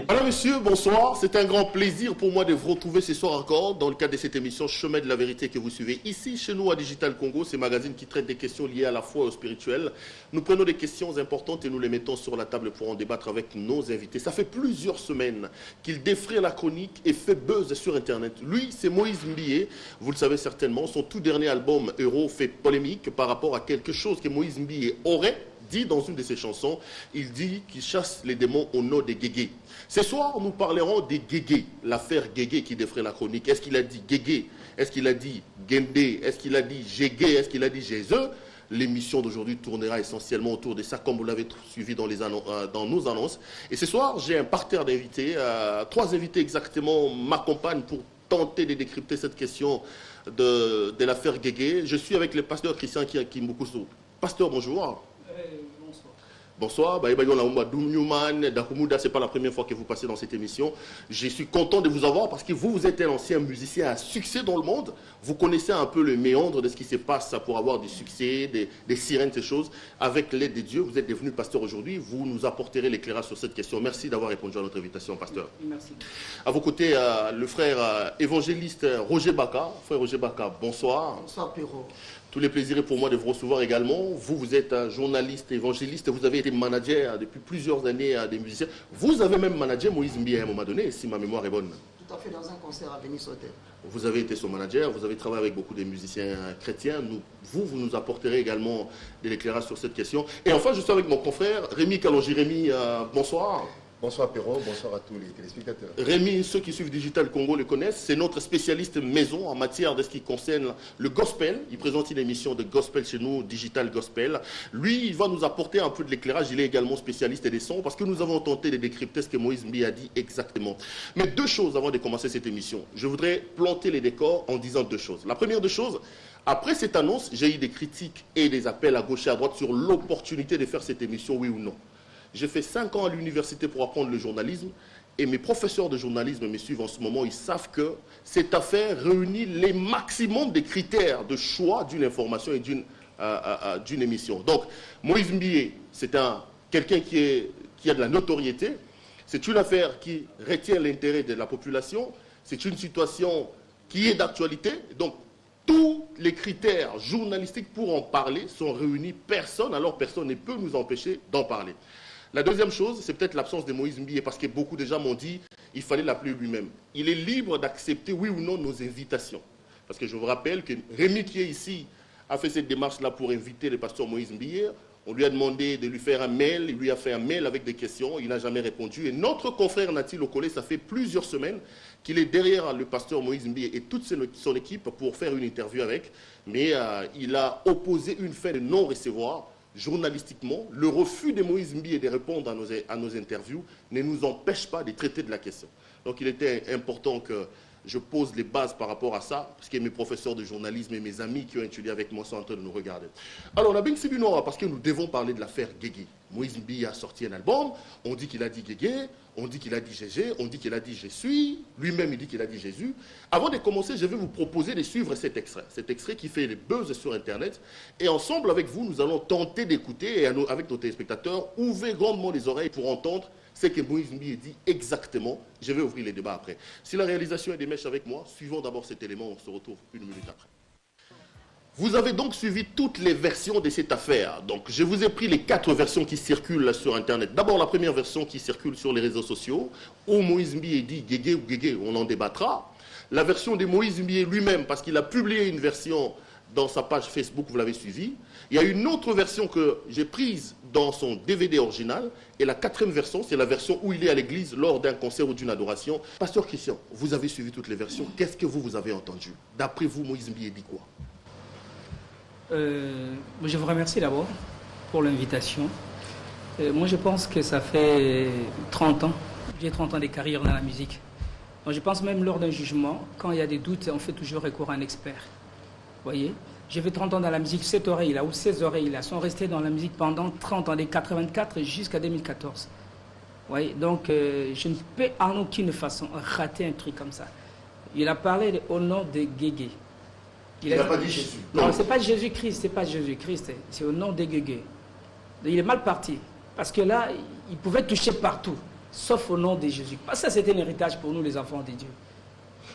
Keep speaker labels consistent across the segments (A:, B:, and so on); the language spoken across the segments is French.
A: Alors messieurs, bonsoir. C'est un grand plaisir pour moi de vous retrouver ce soir encore dans le cadre de cette émission Chemin de la vérité que vous suivez ici chez nous à Digital Congo, ce magazine qui traite des questions liées à la foi et au spirituel. Nous prenons des questions importantes et nous les mettons sur la table pour en débattre avec nos invités. Ça fait plusieurs semaines qu'il défraie la chronique et fait buzz sur Internet. Lui, c'est Moïse Mbié. Vous le savez certainement, son tout dernier album Euro fait polémique par rapport à quelque chose que Moïse Mbié aurait dit dans une de ses chansons. Il dit qu'il chasse les démons au nom des guégués. Ce soir, nous parlerons des guégués, l'affaire Guégué qui défraie la chronique. Est-ce qu'il a dit Guégué? Est-ce qu'il a dit Gendé? Est-ce qu'il a dit Jégué? Est-ce qu'il a dit Jésus? L'émission d'aujourd'hui tournera essentiellement autour de ça, comme vous l'avez suivi dans nos annonces. Et ce soir, j'ai un parterre d'invités. 3 invités exactement m'accompagnent pour tenter de décrypter cette question de l'affaire Guégué. Je suis avec le pasteur Christian Kimbukusu. Pasteur, bonjour. Bonsoir, c'est pas la première fois que vous passez dans cette émission. Je suis content de vous avoir parce que vous êtes un ancien musicien à succès dans le monde. Vous connaissez un peu le méandre de ce qui se passe pour avoir du succès, des sirènes, ces choses. Avec l'aide de Dieu, vous êtes devenu pasteur aujourd'hui. Vous nous apporterez l'éclairage sur cette question. Merci d'avoir répondu à notre invitation, pasteur.
B: Merci.
A: À vos côtés, le frère évangéliste Roger Baka. Frère Roger Baka, bonsoir.
B: Bonsoir, Pierrot.
A: Tous les plaisirs pour moi de vous recevoir également. Vous êtes un journaliste, évangéliste, vous avez été manager depuis plusieurs années des musiciens. Vous avez même managé Moïse Mbié à un moment donné, si ma mémoire est bonne.
B: Tout à fait, dans un concert à Venise-Hôtel.
A: Vous avez été son manager, vous avez travaillé avec beaucoup de musiciens chrétiens. Vous nous apporterez également de l'éclairage sur cette question. Et enfin, je suis avec mon confrère Rémi Kalonji. Rémi, bonsoir.
C: Bonsoir Perrault, bonsoir à tous les téléspectateurs.
A: Rémi, ceux qui suivent Digital Congo le connaissent, c'est notre spécialiste maison en matière de ce qui concerne le gospel. Il présente une émission de gospel chez nous, Digital Gospel. Lui, il va nous apporter un peu de l'éclairage. Il est également spécialiste des sons parce que nous avons tenté de décrypter ce que Moïse Mbié a dit exactement. Mais 2 choses avant de commencer cette émission. Je voudrais planter les décors en disant 2 choses. La première des choses, après cette annonce, j'ai eu des critiques et des appels à gauche et à droite sur l'opportunité de faire cette émission, oui ou non. J'ai fait 5 ans à l'université pour apprendre le journalisme et mes professeurs de journalisme me suivent en ce moment. Ils savent que cette affaire réunit les maximums des critères de choix d'une information et d'une émission. Donc, Moïse Mbié, c'est quelqu'un qui a de la notoriété. C'est une affaire qui retient l'intérêt de la population. C'est une situation qui est d'actualité. Donc, tous les critères journalistiques pour en parler sont réunis. Personne ne peut nous empêcher d'en parler. La deuxième chose, c'est peut-être l'absence de Moïse Mbié, parce que beaucoup de gens m'ont dit qu'il fallait l'appeler lui-même. Il est libre d'accepter, oui ou non, nos invitations. Parce que je vous rappelle que Rémi, qui est ici, a fait cette démarche-là pour inviter le pasteur Moïse Mbié. On lui a demandé de lui faire un mail, il lui a fait un mail avec des questions, il n'a jamais répondu. Et notre confrère Nati Lokole, ça fait plusieurs semaines qu'il est derrière le pasteur Moïse Mbié et toute son équipe pour faire une interview avec. Mais il a opposé une fin de non-recevoir. Journalistiquement, le refus de Moïse Mbié de répondre à nos interviews ne nous empêche pas de traiter de la question. Donc il était important que je pose les bases par rapport à ça, parce que mes professeurs de journalisme et mes amis qui ont étudié avec moi sont en train de nous regarder. Alors, on a bien Sibinoa, parce que nous devons parler de l'affaire Guégué. Moïse Mbié a sorti un album, on dit qu'il a dit Guégué, on dit qu'il a dit Gégé, on dit qu'il a dit Je suis, lui-même il dit qu'il a dit Jésus. Avant de commencer, je vais vous proposer de suivre cet extrait qui fait les buzz sur Internet. Et ensemble avec vous, nous allons tenter d'écouter, et avec nos téléspectateurs, ouvrez grandement les oreilles pour entendre ce que Moïse Mbié dit exactement. Je vais ouvrir les débats après. Si la réalisation est des mèches avec moi, suivons d'abord cet élément, on se retrouve 1 minute après. Vous avez donc suivi toutes les versions de cette affaire. Donc, je vous ai pris les 4 versions qui circulent sur Internet. D'abord, la première version qui circule sur les réseaux sociaux, où Moïse Mbié dit Guégué ou Guégué, on en débattra. La version de Moïse Mbié lui-même, parce qu'il a publié une version dans sa page Facebook, vous l'avez suivi. Il y a une autre version que j'ai prise dans son DVD original. Et la 4e version, c'est la version où il est à l'église lors d'un concert ou d'une adoration. Pasteur Christian, vous avez suivi toutes les versions. Qu'est-ce que vous avez entendu? D'après vous, Moïse Mbié dit quoi?
B: Je vous remercie d'abord pour l'invitation. Moi, je pense que ça fait 30 ans. J'ai 30 ans de carrière dans la musique. Donc, je pense même lors d'un jugement, quand il y a des doutes, on fait toujours recours à un expert. Vous voyez, j'ai fait 30 ans dans la musique, cette oreille-là ou ces oreilles-là sont restées dans la musique pendant 30 ans, de 84 jusqu'à 2014. Vous voyez, donc je ne peux en aucune façon rater un truc comme ça. Il a parlé au nom de Guégué.
A: Il n'a pas dit Jésus.
B: Non, c'est pas Jésus-Christ, c'est pas Jésus-Christ, c'est au nom des Guégué. Il est mal parti. Parce que là, il pouvait toucher partout, sauf au nom de Jésus. Ça, c'était un héritage pour nous, les enfants de Dieu.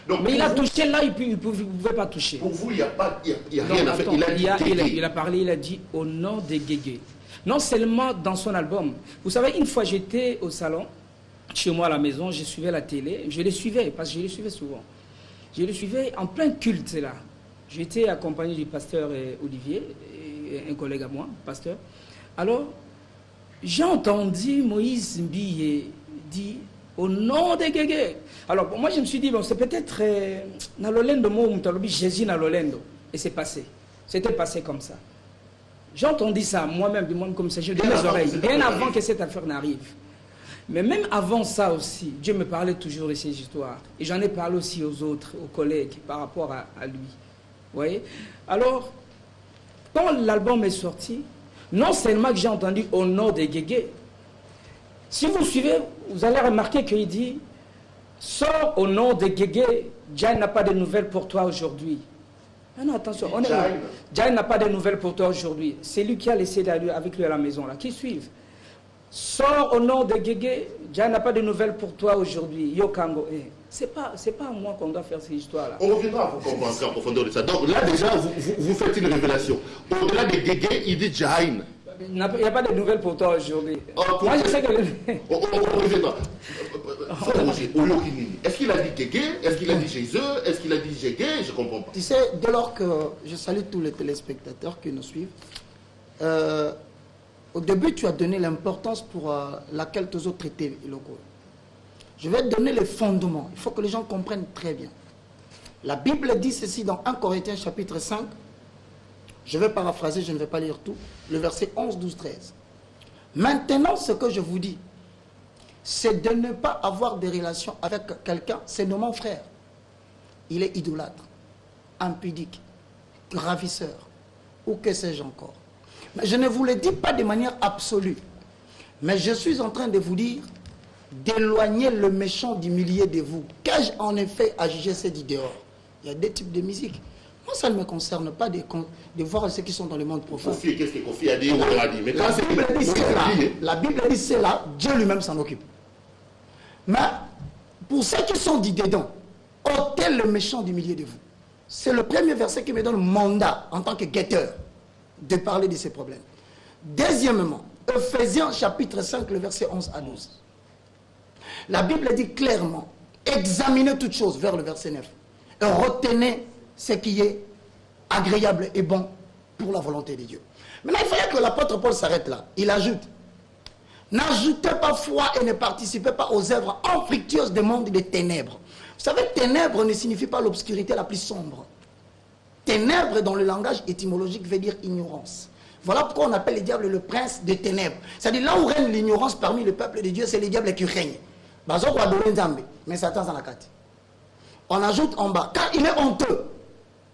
A: Donc,
B: mais il a touché là, il ne pouvait pas toucher.
A: Pour vous, il n'y a rien à faire.
B: Il a parlé, il a dit au nom des Guégué. Non seulement dans son album. Vous savez, une fois j'étais au salon, chez moi à la maison, je suivais la télé. Je les suivais, parce que je les suivais souvent. Je les suivais en plein culte là. J'étais accompagné du pasteur Olivier, un collègue à moi, pasteur. Alors, j'ai entendu Moïse Mbille dire au nom des Guégué. Alors, moi, je me suis dit, bon, c'est peut-être Nalolendo Moumtalobi, Jésus Nalolendo. Et c'est passé. C'était passé comme ça. J'ai entendu ça, moi-même, comme ça, j'ai de mes oreilles, bien avant que cette affaire n'arrive. Mais même avant ça aussi, Dieu me parlait toujours de ces histoires. Et j'en ai parlé aussi aux autres, aux collègues, par rapport à lui. Vous voyez? Alors, quand l'album est sorti, non seulement que j'ai entendu au nom des Guégué, si vous suivez, vous allez remarquer qu'il dit « Sors au nom des Guégué, Dieu n'a pas de nouvelles pour toi aujourd'hui. » Non, attention, Dieu n'a pas de nouvelles pour toi aujourd'hui. C'est lui qui a laissé avec lui à la maison, là, qui suivent. Sors au nom de Guégué, Dieu n'a pas de nouvelles pour toi aujourd'hui. Yokango. C'est pas à moi qu'on doit faire ces histoires-là.
A: On reviendra pour comprendre en profondeur de ça. Donc là, déjà, vous faites une révélation. Au-delà de Guégué, il dit Jain.
B: Il n'y a pas de nouvelles pour toi aujourd'hui. Moi, je sais que...
A: On reviendra. Frère Roger, est-ce qu'il a dit Guégué? Est-ce qu'il a dit Jésus? Est-ce qu'il a dit Jégué? Je ne comprends pas.
D: Tu sais, dès lors que je salue tous les téléspectateurs qui nous suivent, au début, tu as donné l'importance pour laquelle tu as traité le cours. Je vais te donner les fondements. Il faut que les gens comprennent très bien. La Bible dit ceci dans 1 Corinthiens chapitre 5. Je vais paraphraser, je ne vais pas lire tout. Le verset 11, 12, 13. Maintenant, ce que je vous dis, c'est de ne pas avoir de relations avec quelqu'un, c'est mon frère. Il est idolâtre, impudique, ravisseur, ou que sais-je encore. Mais je ne vous le dis pas de manière absolue. Mais je suis en train de vous dire d'éloigner le méchant du milieu de vous. Qu'ai-je en effet à juger c'est du dehors? Il y a deux types de musique. Moi, ça ne me concerne pas de voir ceux qui sont dans le monde profond.
A: Kofi, qu'est-ce que Kofi a dit? Mais quand
D: la Bible dit c'est là, Dieu lui-même s'en occupe. Mais pour ceux qui sont dit dedans, ôtez le méchant du milieu de vous. C'est le premier verset qui me donne mandat en tant que guetteur de parler de ces problèmes. Deuxièmement, Ephésiens chapitre 5, le verset 11 à 12. La Bible dit clairement, examinez toutes choses, vers le verset 9, et retenez ce qui est agréable et bon pour la volonté de Dieu. Maintenant, il fallait que l'apôtre Paul s'arrête là. Il ajoute, n'ajoutez pas foi et ne participez pas aux œuvres infructueuses des mondes des ténèbres. Vous savez, ténèbres ne signifie pas l'obscurité la plus sombre. Ténèbres dans le langage étymologique veut dire ignorance. Voilà pourquoi on appelle le diable le prince des ténèbres. C'est-à-dire là où règne l'ignorance parmi le peuple de Dieu, c'est les diables qui règnent. Mais Satan s'en a quatre. On ajoute en bas, car il est honteux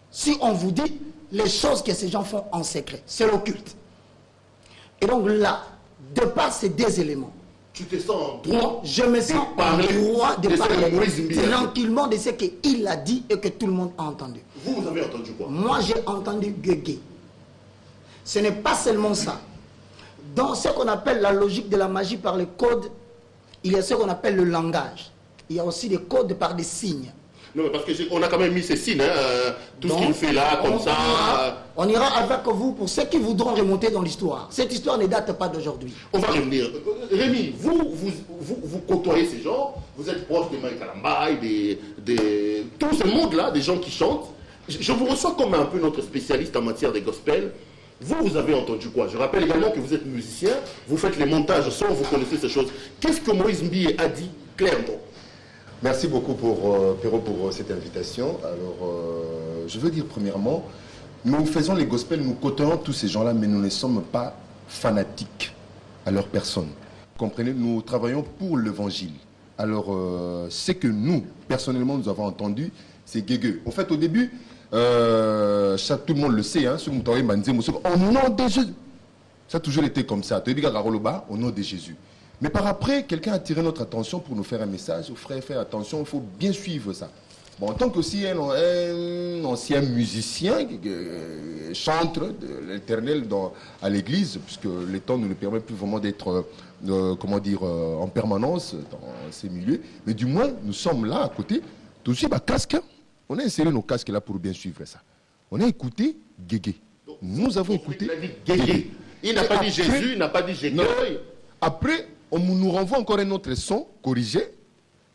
D: si on vous dit les choses que ces gens font en secret. C'est l'occulte. Et donc là, de par ces deux éléments,
A: tu te sens droit,
D: je me sens en droit de parler tranquillement de ce qu'il a dit et que tout le monde a entendu.
A: Vous avez entendu quoi?
D: Moi, j'ai entendu Guégué. Ce n'est pas seulement ça. Dans ce qu'on appelle la logique de la magie par les codes, il y a ce qu'on appelle le langage. Il y a aussi des codes par des signes.
A: Non, mais parce qu'on a quand même mis ces signes, hein, tout donc, ce qu'il fait là, comme ça.
D: On ira avec vous pour ceux qui voudront remonter dans l'histoire. Cette histoire ne date pas d'aujourd'hui.
A: On va revenir. Rémi, vous côtoyez ces gens, vous êtes proche de Mike Kalambaye, de tout ce monde-là, des gens qui chantent. Je vous reçois comme un peu notre spécialiste en matière de gospel. Vous avez entendu quoi? Je rappelle également que vous êtes musicien, vous faites les montages son, vous connaissez ces choses. Qu'est-ce que Moïse Mbille a dit clairement?
C: Merci beaucoup Perrault pour cette invitation. Alors, je veux dire premièrement, nous faisons les gospels, nous côtoyons tous ces gens-là, mais nous ne sommes pas fanatiques à leur personne. Comprenez, nous travaillons pour l'évangile. Alors, ce que nous, personnellement, nous avons entendu, c'est Guégué. En fait, au début, tout le monde le sait, hein, au nom de Jésus. Ça a toujours été comme ça. Au nom de Jésus. Mais par après, quelqu'un a attiré notre attention pour nous faire un message. Frère, faites attention, il faut bien suivre ça. Bon, en tant qu'aussi un ancien musicien, chantre de l'Éternel à l'église, puisque le temps ne nous permet plus vraiment d'être, en permanence dans ces milieux, mais du moins, nous sommes là à côté. Tout de suite, casque, on a inséré nos casques là pour bien suivre ça. On a écouté Guégué. Nous avons écouté Guégué.
A: Il n'a pas dit Jésus, il n'a pas dit Jésus.
C: Après, on nous renvoie encore un autre son corrigé.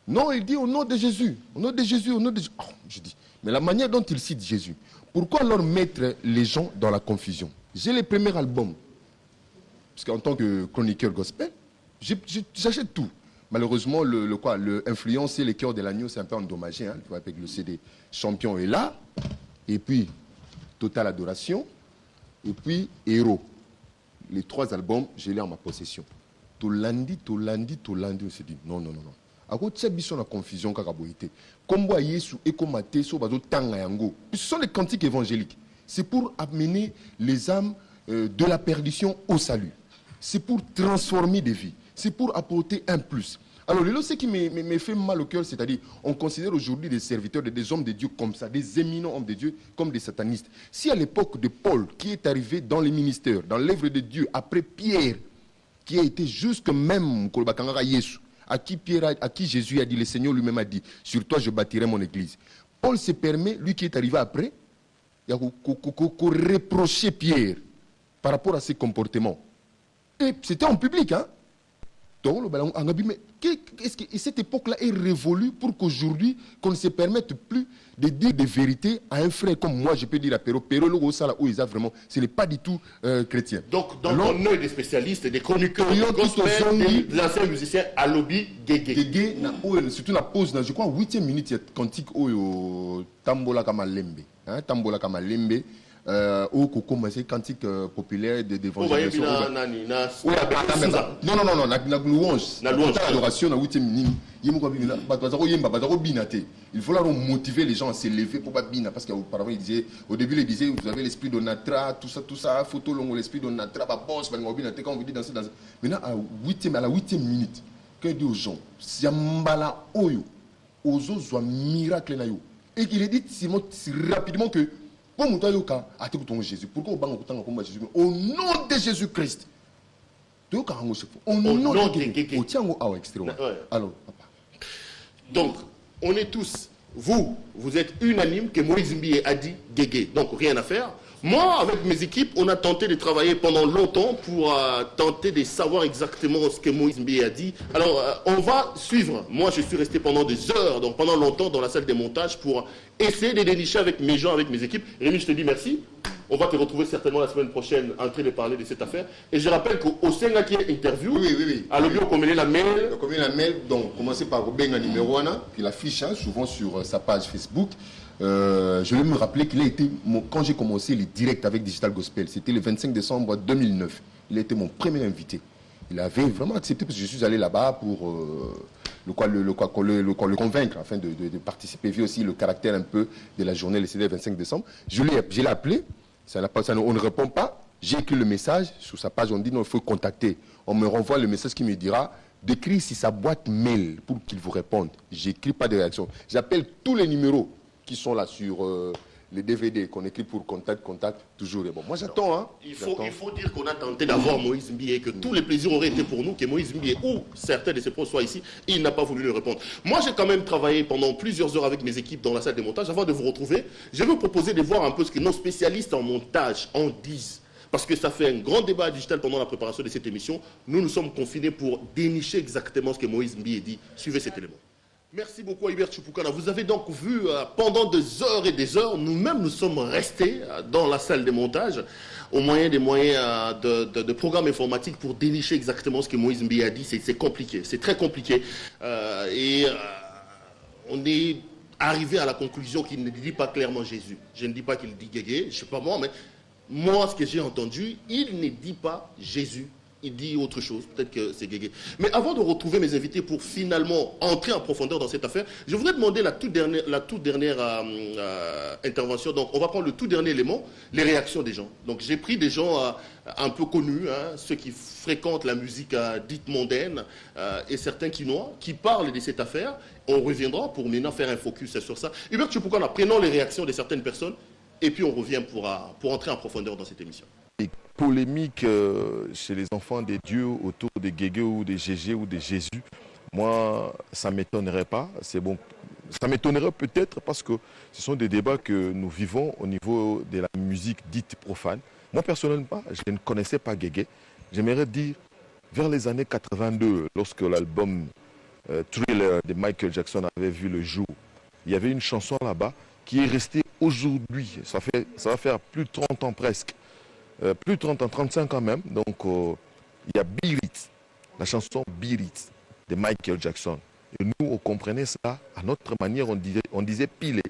C: Non, il dit au nom de Jésus, au nom de Jésus, au nom de Jésus. Oh, je dis, mais la manière dont il cite Jésus, pourquoi alors mettre les gens dans la confusion? J'ai les premiers albums, parce qu'en tant que chroniqueur gospel, j'achète tout. Malheureusement, le influence et les cœurs de l'agneau, c'est un peu endommagé, hein, avec le CD Champion est là, et puis Total Adoration, et puis Héros. Les 3 albums, je les ai en ma possession. Tolandi, on s'est dit, non. À cause de ça, la confusion, Kombo Yesu et Komate, ce sont les cantiques évangéliques. C'est pour amener les âmes de la perdition au salut. C'est pour transformer des vies. C'est pour apporter un plus. Alors, ce qui me fait mal au cœur, c'est-à-dire, on considère aujourd'hui des serviteurs, des hommes de Dieu comme ça, des éminents hommes de Dieu, comme des satanistes. Si à l'époque de Paul, qui est arrivé dans les ministères, dans l'œuvre de Dieu, après Pierre, qui a été jusque même à qui Jésus a dit, le Seigneur lui-même a dit, sur toi je bâtirai mon église. Paul se permet, lui qui est arrivé après, de reprocher Pierre par rapport à ses comportements. Et c'était en public, hein. Mais est-ce que cette époque-là est révolue pour qu'aujourd'hui, qu'on ne se permette plus de dire des vérités à un frère comme moi, je peux dire à Pero, où ils a vraiment, ce n'est pas du tout chrétien.
A: Donc, dans ton œil des spécialistes, des chroniqueurs, des anciens musiciens, à lobby, Guégué.
C: Surtout la pause, je crois, 8e minute, il y a cantique au Tambola Kamalembe. Tambola Kamalembe. Au commencé cantique populaire d'évangélisation. Non, la louange. L'adoration, la 8e minute. Il faut là motiver les gens à s'élever pour pas bina. Parce qu'auparavant, au début, il disait, vous avez l'esprit de Natra, tout ça, photo longue, l'esprit de Natra, boss, quand on vous dit danser. Maintenant, à la 8e minute, quand il dit aux gens, Siambala Oyo, Ozo Zoa miracle na yo. Et qu'il est dit rapidement que Jésus. Pourquoi on Jésus? Au nom de Jésus-Christ. Au nom de Jésus. Alors, papa.
A: Donc, on est tous, vous êtes unanime que Moïse Mbié a dit Guégué. Donc, rien à faire. Moi, avec mes équipes, on a tenté de travailler pendant longtemps pour tenter de savoir exactement ce que Moïse Mbié a dit. Alors, on va suivre. Moi, je suis resté pendant des heures, donc pendant longtemps, dans la salle des montages pour essayer de dénicher avec mes gens, avec mes équipes. Rémi, je te dis merci. On va te retrouver certainement la semaine prochaine en train de parler de cette affaire. Et je rappelle qu'au Sénat qui est interview, à l'objet, on commet la mail.
C: On commet la mail, donc commencez par Robin numéro 1, qui l'affiche souvent sur sa page Facebook. Je vais me rappeler qu'il a été, quand j'ai commencé les directs avec Digital Gospel, c'était le 25 décembre 2009. Il a été mon premier invité. Il avait vraiment accepté parce que je suis allé là-bas pour le convaincre afin de participer. Vu aussi le caractère un peu de la journée, le CD 25 décembre. Je l'ai appelé, on ne répond pas. J'ai écrit le message sur sa page, on dit non, il faut contacter. On me renvoie le message qui me dira d'écrire sur sa boîte mail pour qu'il vous réponde. J'écris pas de réaction. J'appelle tous les numéros qui sont là sur les DVD qu'on écrit pour contact, toujours. Et bon, moi j'attends. Hein.
A: Il faut dire qu'on a tenté d'avoir Moïse Mbié, que tous les plaisirs auraient été pour nous, que Moïse Mbié ou certains de ses proches soient ici, et il n'a pas voulu nous répondre. Moi j'ai quand même travaillé pendant plusieurs heures avec mes équipes dans la salle de montage. Avant de vous retrouver, je vais vous proposer de voir un peu ce que nos spécialistes en montage en disent. Parce que ça fait un grand débat digital pendant la préparation de cette émission. Nous sommes confinés pour dénicher exactement ce que Moïse Mbié dit. Suivez cet élément. Merci beaucoup Hubert Chupukana. Vous avez donc vu pendant des heures et des heures, nous-mêmes nous sommes restés dans la salle de montage au moyen des moyens de programmes informatiques pour dénicher exactement ce que Moïse Mbié a dit. C'est compliqué, c'est très compliqué. On est arrivé à la conclusion qu'il ne dit pas clairement Jésus. Je ne dis pas qu'il dit Guégué, je ne sais pas moi, mais moi ce que j'ai entendu, il ne dit pas Jésus il dit autre chose, peut-être que c'est Guégué. Mais avant de retrouver mes invités pour finalement entrer en profondeur dans cette affaire, je voudrais demander la toute dernière intervention. Donc on va prendre le tout dernier élément, les réactions des gens. Donc j'ai pris des gens un peu connus, hein, ceux qui fréquentent la musique dite mondaine et certains quinois qui parlent de cette affaire. On reviendra pour maintenant faire un focus sur ça. Hubert Tchoupoukana, prenons les réactions de certaines personnes et puis on revient pour entrer en profondeur dans cette émission.
E: Polémique chez les enfants des dieux autour de Guégué ou de Gégé ou de Jésus, moi, ça ne m'étonnerait pas. C'est bon. Ça m'étonnerait peut-être parce que ce sont des débats que nous vivons au niveau de la musique dite profane. Moi, personnellement, je ne connaissais pas Guégué. J'aimerais dire, vers les années 82, lorsque l'album Thriller de Michael Jackson avait vu le jour, il y avait une chanson là-bas qui est restée aujourd'hui. Ça va faire plus de 30 ans presque. Plus de 30 ans, 35 ans même. Donc, il y a Beat It, la chanson Beat It de Michael Jackson. Et nous, on comprenait ça à notre manière, on disait piler.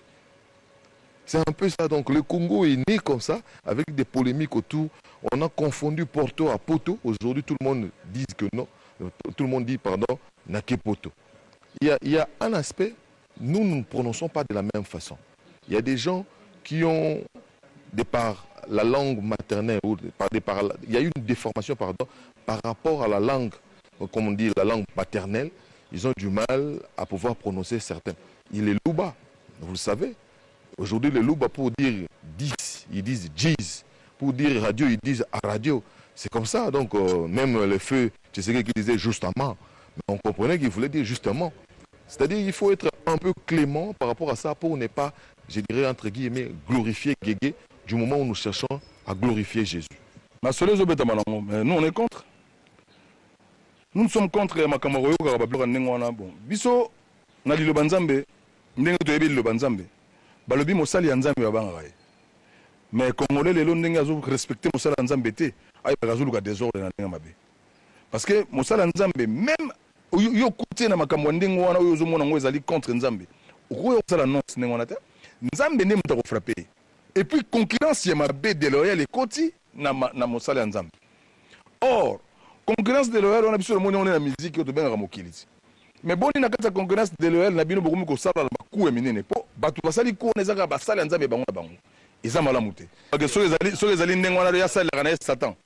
E: C'est un peu ça. Donc, le Congo est né comme ça, avec des polémiques autour. On a confondu Porto à Poto. Aujourd'hui, tout le monde dit que non. Tout le monde dit, pardon, Nake Poto. Il y a un aspect, nous ne prononçons pas de la même façon. Il y a des gens qui ont, de par la langue maternelle, il y a eu une déformation par rapport à la langue, comme on dit, la langue paternelle. Ils ont du mal à pouvoir prononcer certains. Il est Louba, vous le savez. Aujourd'hui, les Louba, pour dire 10, ils disent 10. Pour dire radio, ils disent à radio. C'est comme ça. Donc, même le feu, tu sais qu'il disait justement. Mais on comprenait qu'il voulait dire justement. C'est-à-dire qu'il faut être un peu clément par rapport à ça pour ne pas, je dirais, entre guillemets, glorifier Guégué du moment où nous cherchons à glorifier Jésus.
F: Nous, on est contre. Nous sommes contre les Makamaroyo Karabablo Nengwana. Bon, biso, na li lobanzambe, ndenge to yebi lobanzambe. Balobi mosali yanzambe yabangaye. Mais Congolais les ndenge azo respecter mosali yanzambe te, ay bazulu ka désordre na ndenge mabe. Parce que mosali yanzambe même yo kuti na makambo ndenge wana oyo zo mona ngo ezali contre nzambe. Okoyo sala non ndenge wana te. Nzambe ne muta ko frapper. Et puis concurrence ya mabe déloyale les koti na mosali yanzambe. Or concurrence déloyale on a biso le monde on est la musique to benga mokiliti. Mais boni na kata concurrence déloyale na bino bokomi ko sala ba ku eminene po batu basali ko na zaka basali nzambe bango na bango. Eza malamu te. Parce que so ezali ndenge wana ya sala kana Satan.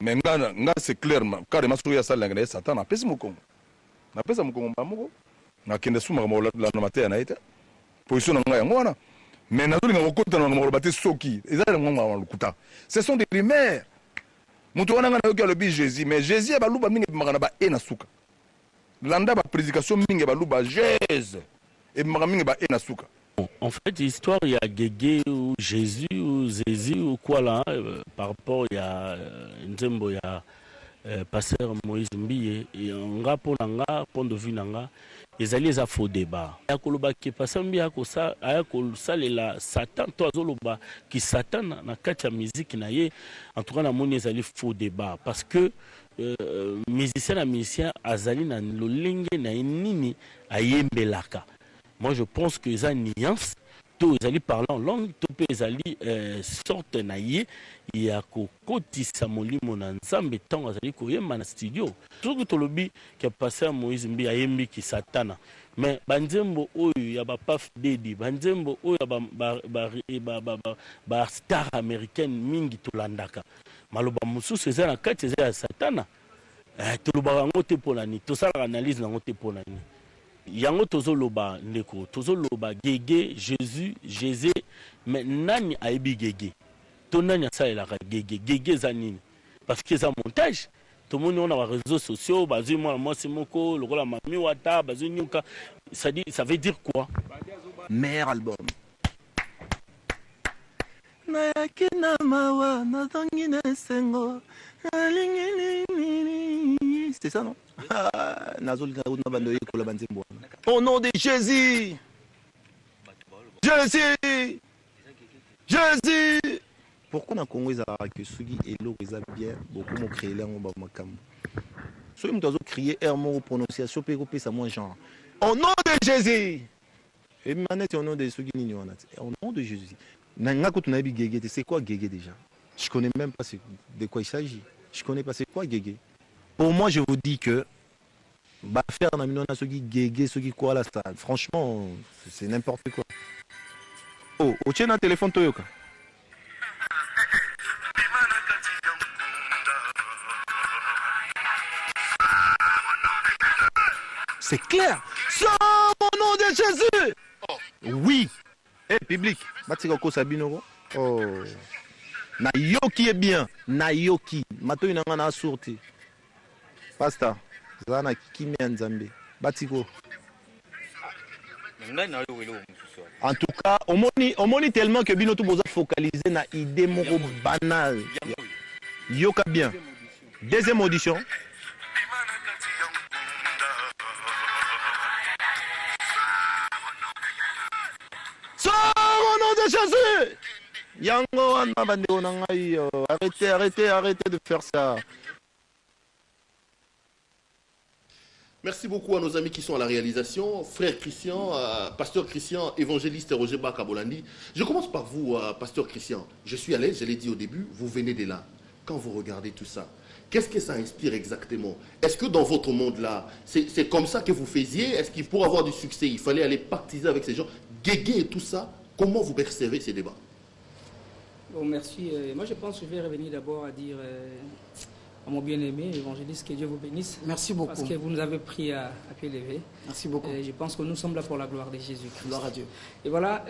F: Mais nga c'est clair carrément so ya sala kana Satan na pesi mokongo. Na pesa mokongo mbamoko na kende suma mo la na matea na ita. Position na nga yango wana. Mais nazoli nga kokota na mo bate soki. Eza ngoma wana lukuta. Ce sont des rumeurs. Mutu wana nga na yoki alobi Jésus, mais Jésus ba luba mingi makana ba ena suka. Landa ba prédication mingi ba luba Jésus. Et makana mingi ba ena suka.
G: En fait, l'histoire, il y a Guégué ou Jésus ou Jésus ou quoi là, par rapport, il y a Nzembo, il y a Pasteur Moïse Mbiye, et en gars pour l'anga, point de vue l'anga, ils allaient à faux débat. Il y a Koloba qui passe un bien à ça, la Satan, toi, Zoloba, qui Satan, na katia musique, en tout cas, la monnaie, ils allaient faux débat. Parce que musicien, Azali, na lolingue, na nini, a yembelaka. Moi, je pense que les nuances, tous les alliés parlant en langue, tous les alliés sortent naïe, il y a côté Samoli Monanzambe, tant les alliés qui sont studio. Tout le lobby qui a passé à Moïse Mbi, à Yembi qui satana. Mais Banzembo, il y a Paf Dedi, Banzembo, il y a star américaine Mingi Tolandaka. Maloba Moussou, c'est un cas, c'est un satana. Tout le barangote pour l'année, tout ça, l'analyse n'a pas pour l'année. Yango tozoloba ndeko tozoloba Guégué Jésus mais nani aibi Guégué to nani asalela ka Guégué zanini parce que ça montage tout le monde on a les réseaux sociaux bazu moi c'est moko lokola mami wata bazu nyuka ça veut dire quoi
H: meilleur album na yakina mawa na tangina sengo c'est ça non au nom de Jésus. Jésus. Jésus. Pourquoi dans le Congo ils ont que Sugi et l'eau ils ont bien beaucoup m'ont créé là on va m'acam. Soit ils m'ont crié mot prononciation péro ça moins genre. Au nom de Jésus. Et manette au nom de Sugi ni on a. Au nom de Jésus. Nanga quand on a dit Guégué, c'est quoi Guégué déjà? Je connais même pas de quoi il s'agit. Je connais pas. C'est quoi Guégué? Pour moi, je vous dis que bah faire un ami ceux qui Guégué, ceux qui quoi là, ça, franchement, c'est n'importe quoi. Oh, au tien un téléphone Toyoka. C'est clair. Sans mon nom de Jésus. Oh. Oui. Eh, public. Matikoko Sabino. Oh. Nayoki est bien. Nayoki. Mato inangana sorti. Pastor. Zana kimi nzambe. Batiko. En tout cas, on moni tellement que bino tout boza focaliser na idée moko banale. Yoka bien. Deuxième audition. Au nom de Jésus! Yango, arrêtez de faire ça.
A: Merci beaucoup à nos amis qui sont à la réalisation. Frère Christian, pasteur Christian, évangéliste Roger Bakabolandi. Je commence par vous, pasteur Christian. Je suis à l'aise, je l'ai dit au début, vous venez de là. Quand vous regardez tout ça, qu'est-ce que ça inspire exactement? Est-ce que dans votre monde-là, c'est comme ça que vous faisiez? Est-ce qu'il pour avoir du succès, il fallait aller pactiser avec ces gens? Guégué et tout ça, comment vous percevez ces débats?
B: Bon, merci. Moi, je pense que je vais revenir d'abord à dire à mon bien-aimé évangéliste que Dieu vous bénisse.
D: Merci beaucoup.
B: Parce que vous nous avez pris à pied levé.
D: Merci beaucoup.
B: Je pense que nous sommes là pour la gloire de Jésus-Christ.
D: Gloire à Dieu. Et
B: voilà,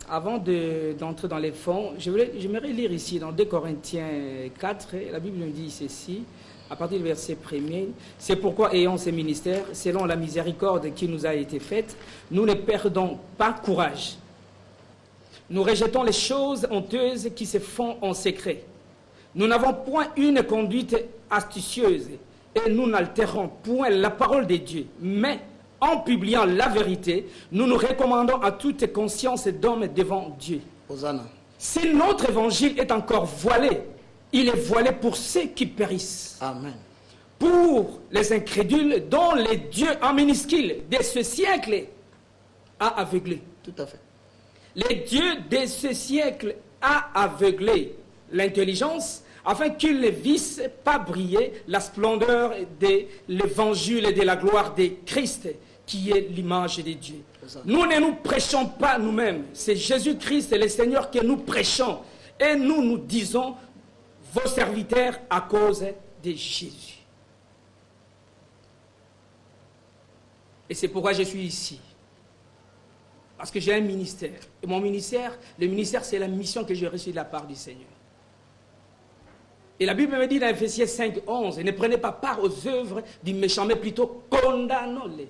B: avant d'entrer dans les fonds, j'aimerais lire ici dans 2 Corinthiens 4, la Bible nous dit ceci, à partir du verset 1er, c'est pourquoi ayant ces ministères, selon la miséricorde qui nous a été faite, nous ne perdons pas courage. Nous rejetons les choses honteuses qui se font en secret. Nous n'avons point une conduite astucieuse et nous n'altérons point la parole de Dieu. Mais en publiant la vérité, nous nous recommandons à toute conscience d'homme devant Dieu.
D: Hosanna.
B: Si notre évangile est encore voilé, il est voilé pour ceux qui périssent.
D: Amen.
B: Pour les incrédules dont les dieux en minuscule de ce siècle a aveuglé.
D: Tout à fait.
B: Les dieux de ce siècle a aveuglé l'intelligence afin qu'ils ne vissent pas briller la splendeur de l'évangile et de la gloire de Christ qui est l'image de Dieu. Nous ne nous prêchons pas nous-mêmes, c'est Jésus-Christ le Seigneur que nous prêchons et nous disons vos serviteurs à cause de Jésus. Et c'est pourquoi je suis ici. Parce que j'ai un ministère. Et mon ministère, le ministère, c'est la mission que j'ai reçue de la part du Seigneur. Et la Bible me dit dans Ephésiens 5, 11, ne prenez pas part aux œuvres du méchant, mais plutôt condamnez-les.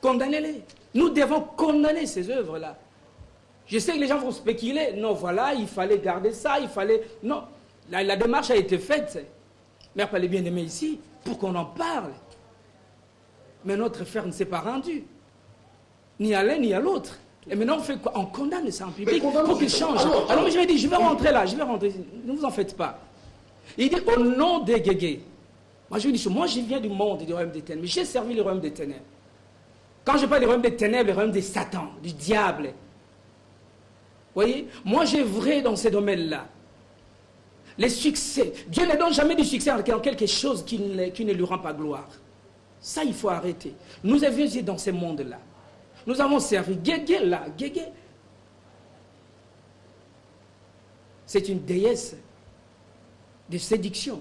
B: Condamnez-les. Nous devons condamner ces œuvres-là. Je sais que les gens vont spéculer. Non, voilà, il fallait garder ça, il fallait... Non, la démarche a été faite. Mais pas les bien-aimés ici, pour qu'on en parle. Mais notre frère ne s'est pas rendu. Ni à l'un ni à l'autre. Et maintenant on fait quoi? On condamne ça en public pour qu'il change. Alors moi je vais dire, je vais rentrer là, ne vous en faites pas. Il dit au nom des Guégué. Moi je lui dis, moi je viens du monde du royaume des ténèbres, j'ai servi le royaume des ténèbres. Quand je parle du royaume des ténèbres, le royaume de Satan, du diable. Vous voyez, moi j'ai vrai dans ces domaines-là. Les succès, Dieu ne donne jamais du succès en quelque chose qui ne lui rend pas gloire. Ça il faut arrêter. Nous avions été dans ce monde-là. Nous avons servi Guégué là, Guégué. C'est une déesse de séduction.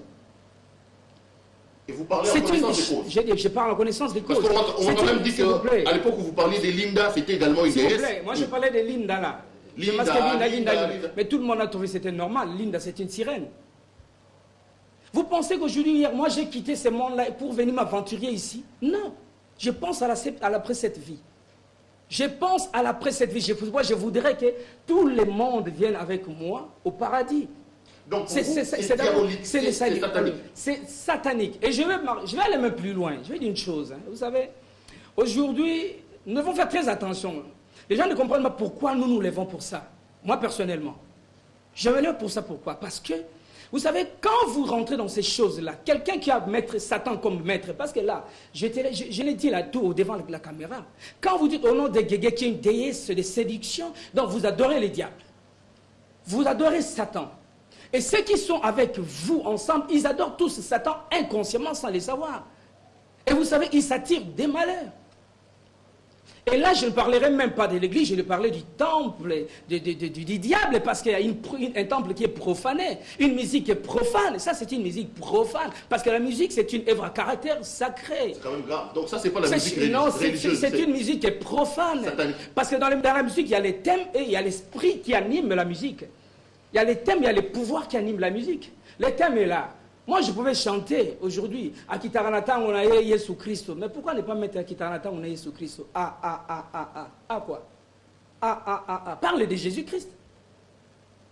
A: Et vous parlez en connaissance de cause.
B: Je parle en connaissance de cause.
A: Parce qu'on m'a quand même dit qu'à l'époque où vous parliez de Linda, c'était également une déesse.
B: S'il vous plaît, moi je parlais de Linda là. Linda. Mais tout le monde a trouvé que c'était normal. Linda, c'est une sirène. Vous pensez qu'aujourd'hui, hier, moi j'ai quitté ce monde-là pour venir m'aventurer ici? Non. Je pense à l'après cette vie. Je pense à l'après cette vie. Je voudrais que tout le monde vienne avec moi au paradis.
A: Donc c'est diabolique, c'est satanique.
B: C'est satanique. Et je vais aller même plus loin. Je vais dire une chose. Hein. Vous savez, aujourd'hui, nous devons faire très attention. Les gens ne comprennent pas pourquoi nous nous levons pour ça. Moi, personnellement. Je me lève pour ça. Pourquoi? Parce que, vous savez, quand vous rentrez dans ces choses-là, quelqu'un qui a maître Satan comme maître, parce que là, je l'ai dit là tout devant la caméra, quand vous dites au nom de Guégué qui est une déesse de séduction, donc vous adorez les diables. Vous adorez Satan. Et ceux qui sont avec vous ensemble, ils adorent tous Satan inconsciemment sans le savoir. Et vous savez, ils s'attirent des malheurs. Et là, je ne parlerai même pas de l'église, je vais parler du temple, du diable, parce qu'il y a un temple qui est profané, une musique qui est profane. Ça, c'est une musique profane, parce que la musique, c'est une œuvre à caractère sacré.
A: C'est quand même grave. Donc ça, c'est pas la musique religieuse.
B: C'est une musique qui est profane.
A: Satanique.
B: Parce que dans la musique, il y a les thèmes et il y a l'esprit qui anime la musique. Il y a les thèmes, il y a les pouvoirs qui animent la musique. Les thèmes est là. Moi, je pouvais chanter aujourd'hui à Kitaranata, on a Yesu Christ. Mais pourquoi ne pas mettre à Kitaranata, on a Yesu Christ? Quoi? Parle de Jésus-Christ.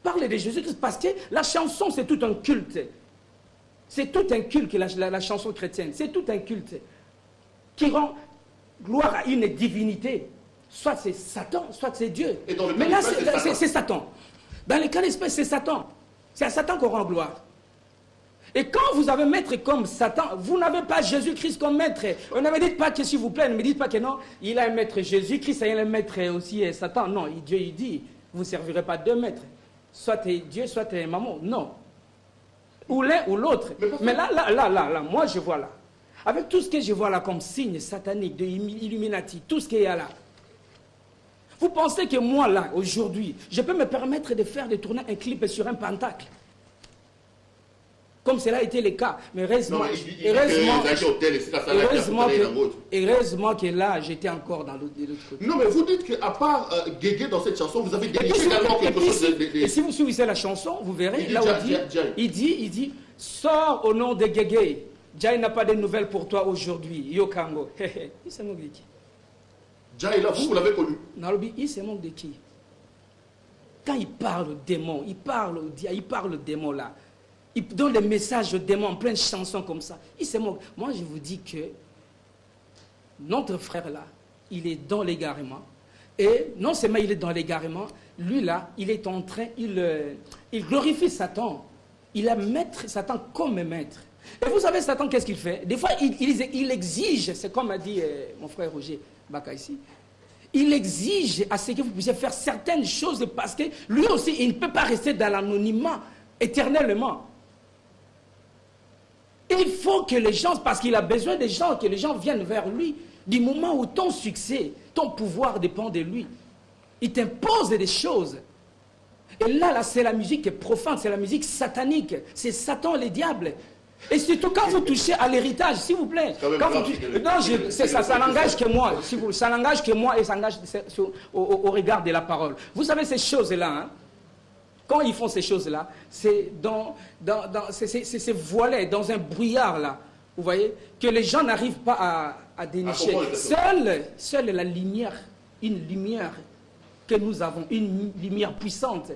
B: Parle de Jésus-Christ parce que la chanson, c'est tout un culte. C'est tout un culte, la chanson chrétienne. C'est tout un culte qui rend gloire à une divinité. Soit c'est Satan, soit c'est Dieu. Mais là, c'est Satan. Dans les cas d'espèce, c'est Satan. C'est à Satan qu'on rend gloire. Et quand vous avez maître comme Satan, vous n'avez pas Jésus-Christ comme maître. On ne me dites pas que, s'il vous plaît, ne me dites pas que non, il a un maître Jésus-Christ et il a un maître aussi Satan. Non, Dieu il dit, vous ne servirez pas deux maîtres. Soit Dieu, soit maman. Non. Ou l'un ou l'autre. Mais là, moi je vois là. Avec tout ce que je vois là comme signe satanique, de Illuminati, tout ce qu'il y a là. Vous pensez que moi là, aujourd'hui, je peux me permettre de faire, de tourner un clip sur un pentacle? Comme cela a été le cas. Mais heureusement, heureusement que là, j'étais encore dans l'autre côté.
A: Non, mais vous dites qu'à part Guégué dans cette chanson, vous avez déniché également quelque chose de...
B: Et si vous suivez la chanson, vous verrez, là où il dit, sors au nom de Guégué. Jai n'a pas de nouvelles pour toi aujourd'hui. Yokango. Il se moque de qui?
A: Jai, là, vous l'avez connu.
B: Nalobi, il se moque de qui? Quand il parle au démon, il parle au démon là. Il donne des messages aux démons en pleine chanson comme ça. Il se moque. Moi, je vous dis que notre frère là, il est dans l'égarement. Et non seulement il est dans l'égarement, lui là, il est en train, il glorifie Satan. Il a maître Satan comme maître. Et vous savez, Satan, qu'est-ce qu'il fait? Des fois, il exige, c'est comme a dit mon frère Roger Baka ici, il exige à ce que vous puissiez faire certaines choses parce que lui aussi, il ne peut pas rester dans l'anonymat éternellement. Il faut que les gens, parce qu'il a besoin des gens, que les gens viennent vers lui. Du moment où ton succès, ton pouvoir dépend de lui, il t'impose des choses. Et là c'est la musique profane, c'est la musique satanique. C'est Satan, les diables. Et surtout quand vous touchez à l'héritage, s'il vous plaît. Non, ça n'engage que moi. Ça n'engage que moi et ça engage au regard de la parole. Vous savez ces choses-là, hein? Quand ils font ces choses-là, c'est c'est voilé dans un brouillard là, vous voyez, que les gens n'arrivent pas à dénicher. Seule la lumière, une lumière que nous avons, une lumière puissante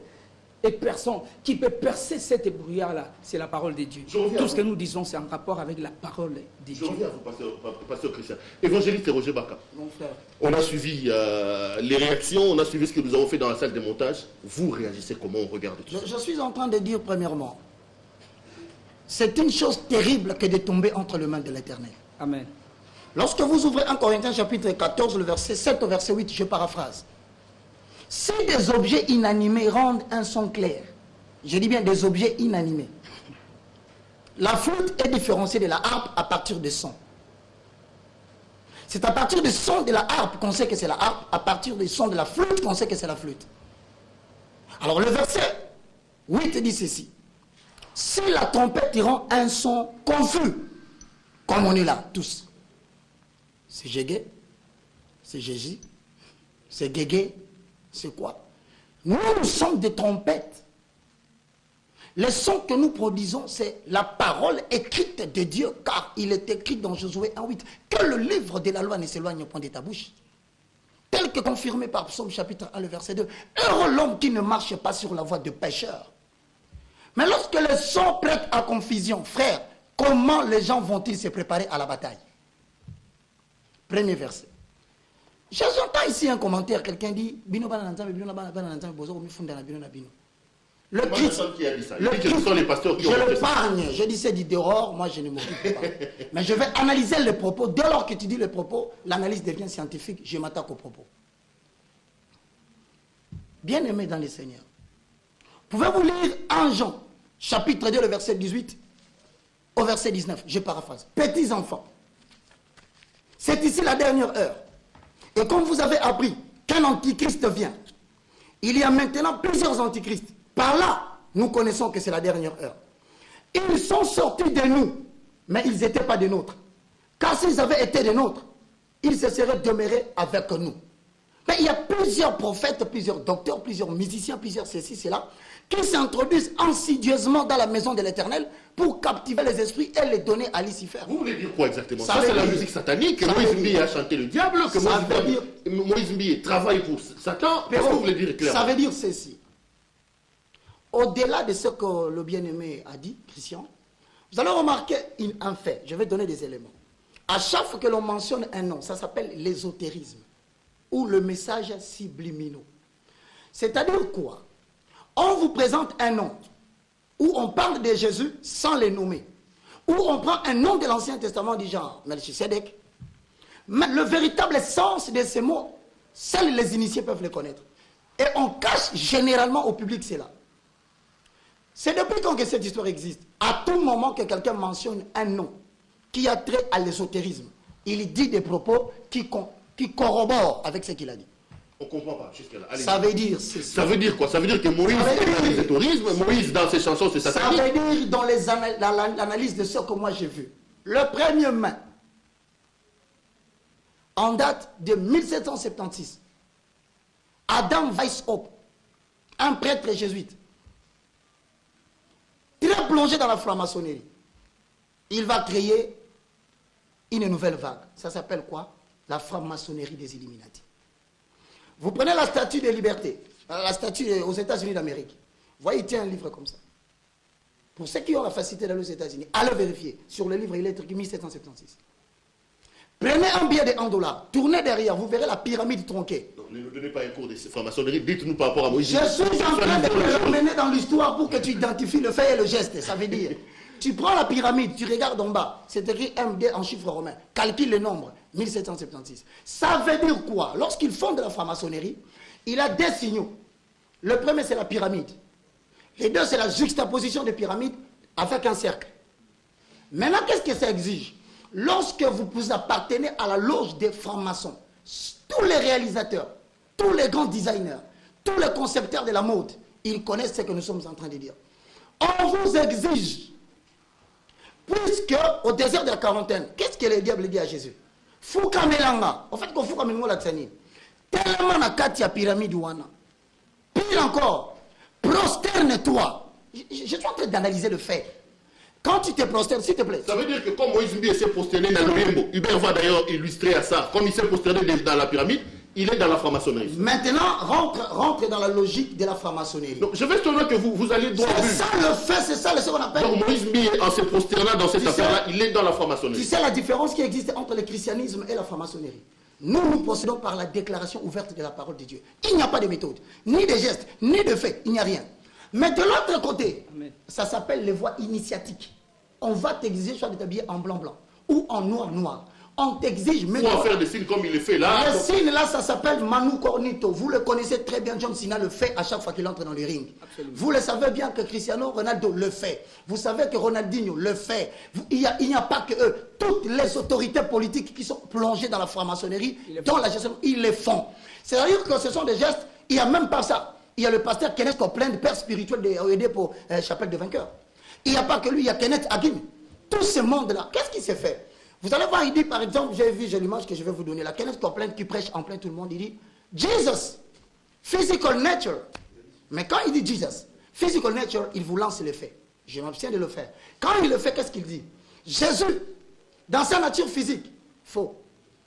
B: et personne qui peut percer cette brouillard-là, c'est la parole de Dieu. Tout ce que nous disons, c'est en rapport avec la parole de Dieu.
A: Je reviens à vous, pasteur Christian. Évangéliste Roger Baka.
B: Mon frère.
A: On a suivi les réactions, on a suivi ce que nous avons fait dans la salle de montage. Vous réagissez comment on regarde tout ça?
D: Je suis en train de dire premièrement, c'est une chose terrible que de tomber entre les mains de l'Éternel.
B: Amen.
D: Lorsque vous ouvrez 1 Corinthiens chapitre 14, le verset 7 au verset 8, je paraphrase. Si des objets inanimés rendent un son clair, je dis bien des objets inanimés, la flûte est différenciée de la harpe à partir des sons. C'est à partir des sons de la harpe qu'on sait que c'est la harpe, à partir des sons de la flûte qu'on sait que c'est la flûte. Alors le verset 8 dit ceci. Si la trompette rend un son confus, comme on est là, tous, c'est Jégué, c'est Jéji, c'est Guégué, c'est quoi? Nous sommes des trompettes. Les sons que nous produisons, c'est la parole écrite de Dieu, car il est écrit dans Josué 1:8 que le livre de la loi ne s'éloigne point de ta bouche. Tel que confirmé par Psaume chapitre 1, le verset 2. Heureux l'homme qui ne marche pas sur la voie de pécheur. Mais lorsque les sons prêtent à confusion, frère, comment les gens vont-ils se préparer à la bataille? Premier verset. J'entends ici un commentaire, quelqu'un dit Bino bana nanzambe, bino bana nanzambe, bozo mi funda na bino na bino. Le Christ,
A: qui a dit ça. Que ce sont les pasteurs qui ont
D: je le pargne, je dis c'est d'Idéror, moi je ne m'occupe pas. Mais je vais analyser les propos. Dès lors que tu dis les propos, l'analyse devient scientifique, je m'attaque aux propos. Bien-aimés dans le Seigneur, pouvez-vous lire 1 Jean, chapitre 2, le verset 18 au verset 19. Je paraphrase. Petits enfants, c'est ici la dernière heure. Et comme vous avez appris qu'un antichrist vient, il y a maintenant plusieurs antichrists. Par là, nous connaissons que c'est la dernière heure. Ils sont sortis de nous, mais ils n'étaient pas des nôtres. Car s'ils avaient été des nôtres, ils se seraient demeurés avec nous. Mais il y a plusieurs prophètes, plusieurs docteurs, plusieurs musiciens, plusieurs ceci, cela, qui s'introduisent insidieusement dans la maison de l'Éternel pour captiver les esprits et les donner à Lucifer.
A: Vous voulez dire quoi exactement? Ça c'est la musique satanique, que Moïse Mbié a chanté le diable, que Moïse Mbié travaille pour Satan. Qu'est-ce que vous voulez dire clairement?
D: Ça veut dire ceci. Au-delà de ce que le bien-aimé a dit, Christian, vous allez remarquer un fait. Je vais donner des éléments. À chaque fois que l'on mentionne un nom, ça s'appelle l'ésotérisme ou le message subliminaux. C'est-à-dire quoi? On vous présente un nom où on parle de Jésus sans les nommer, où on prend un nom de l'Ancien Testament du genre Melchisedec. Mais le véritable sens de ces mots, seuls les initiés peuvent le connaître. Et on cache généralement au public cela. C'est depuis quand que cette histoire existe. À tout moment que quelqu'un mentionne un nom qui a trait à l'ésotérisme, il dit des propos qui corroborent avec ce qu'il a dit.
A: On ne comprend pas jusqu'à là.
D: Ça veut dire...
A: Ça veut dire quoi? Ça veut dire que Moïse est dans l'ésotérisme, Moïse dans ses chansons c'est satanique.
D: Ça veut dire dans l'analyse de ce que moi j'ai vu. Le premier main, en date de 1776, Adam Weishaupt, un prêtre jésuite, très plongé dans la franc-maçonnerie, il va créer une nouvelle vague. Ça s'appelle quoi? La franc-maçonnerie des Illuminati. Vous prenez la statue de liberté, la statue aux États-Unis d'Amérique. Vous voyez, il tient un livre comme ça. Pour ceux qui ont la facilité d'aller aux États-Unis, allez vérifier. Sur le livre, il est écrit 1776. Prenez un billet de $1, tournez derrière, vous verrez la pyramide tronquée.
A: Donc, ne nous donnez pas un cours de franc-maçonnerie, dites-nous par rapport à Moïse.
D: Je suis en train de te ramener dans l'histoire pour que tu identifies le fait et le geste. Ça veut dire, tu prends la pyramide, tu regardes en bas, c'est écrit MD en chiffres romains, calcule le nombre, 1776. Ça veut dire quoi? Lorsqu'ils font de la franc-maçonnerie, il a des signaux. Le premier, c'est la pyramide. Les deux, c'est la juxtaposition des pyramides avec un cercle. Maintenant, qu'est-ce que ça exige? Lorsque vous appartenez à la loge des francs-maçons, tous les réalisateurs, tous les grands designers, tous les concepteurs de la mode, ils connaissent ce que nous sommes en train de dire. On vous exige, puisque au désert de la quarantaine, qu'est-ce que le diable dit à Jésus? Fouka melanga. En fait, quand fouka melanga la tsani, tellement na kati ya pyramide wana. Pire encore, prosterne-toi. Je suis en train d'analyser le fait. Quand tu te prosternes, s'il te plaît.
A: Ça veut dire que comme Moïse Mbié s'est prosterné dans l'Oyembo, Hubert va d'ailleurs illustrer à ça, comme il s'est prosterné dans la pyramide, il est dans la franc-maçonnerie.
D: Maintenant, rentre dans la logique de la franc-maçonnerie.
A: Donc je vais sûrement que vous allez droit au but.
D: C'est ça le fait, c'est ça ce qu'on appelle.
A: Donc Moïse Mbié, en se prosternant dans cette affaire-là, il est dans la franc-maçonnerie.
D: Tu sais la différence qui existe entre le christianisme et la franc-maçonnerie? Nous procédons par la déclaration ouverte de la parole de Dieu. Il n'y a pas de méthode, ni de gestes, ni de faits, il n'y a rien. Mais de l'autre côté, ça s'appelle les voies initiatiques. On va t'exiger soit de t'habiller en blanc-blanc ou en noir-noir. On t'exige...
A: Ou en faire des signes comme il le fait là.
D: Le signe là, ça s'appelle Manu Cornito. Vous le connaissez très bien, John Cena le fait à chaque fois qu'il entre dans le ring. Absolument. Vous le savez bien que Cristiano Ronaldo le fait. Vous savez que Ronaldinho le fait. Il n'y a pas que eux. Toutes les autorités politiques qui sont plongées dans la franc-maçonnerie, dans la gestion, ils les font. C'est-à-dire que ce sont des gestes, il n'y a même pas ça. Il y a le pasteur Kenneth Copeland, père spirituel de OED pour Chapelle de Vainqueurs. Il n'y a pas que lui, il y a Kenneth Hagin. Tout ce monde-là, qu'est-ce qui s'est fait? Vous allez voir, il dit par exemple, j'ai l'image que je vais vous donner, la Kenneth Copeland qui prêche en plein tout le monde, il dit Jesus, physical nature. Mais quand il dit Jesus, physical nature, il vous lance le fait. Je m'abstiens de le faire. Quand il le fait, qu'est-ce qu'il dit? Jésus, dans sa nature physique, faux.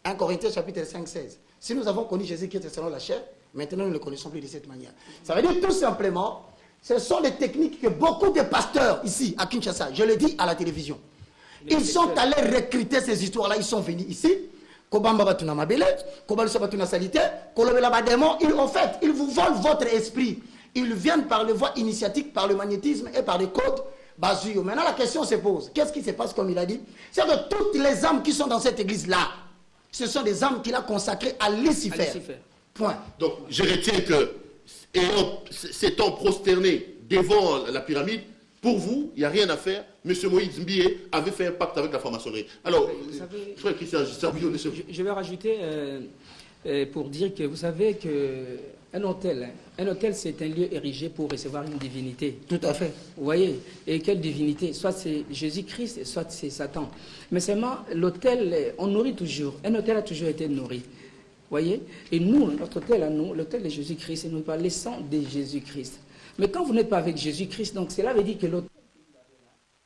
D: 1 Corinthiens chapitre 5, 16. Si nous avons connu Jésus qui était selon la chair, maintenant nous ne le connaissons plus de cette manière. Ça veut dire tout simplement, ce sont des techniques que beaucoup de pasteurs ici, à Kinshasa, je le dis à la télévision, ils sont allés recruter ces histoires-là, ils sont venus ici, Kobamba Batuna Mabele, Kobalso Batuna Salite, Kolobela Bademo, en fait, ils vous volent votre esprit. Ils viennent par les voies initiatiques, par le magnétisme et par les codes Bazuyo. Maintenant, la question se pose, qu'est-ce qui se passe comme il a dit? C'est que toutes les âmes qui sont dans cette église-là, ce sont des âmes qu'il a consacrées à Lucifer. Point.
A: Donc, je retiens que, s'étant prosterné devant la pyramide, Pour vous, il n'y a rien à faire. M. Moïse Mbie avait fait un pacte avec la franc-maçonnerie. Alors, frère Christian,
B: je vais rajouter pour dire que vous savez qu'un hôtel, c'est un lieu érigé pour recevoir une divinité.
D: Tout à fait.
B: Vous voyez? Et quelle divinité? Soit c'est Jésus-Christ, soit c'est Satan. Mais seulement, l'hôtel, on nourrit toujours. Un hôtel a toujours été nourri. Vous voyez? Et nous, notre hôtel à nous, l'hôtel de Jésus-Christ, c'est nous par le sang de Jésus-Christ. Mais quand vous n'êtes pas avec Jésus-Christ, donc cela veut dire que l'autre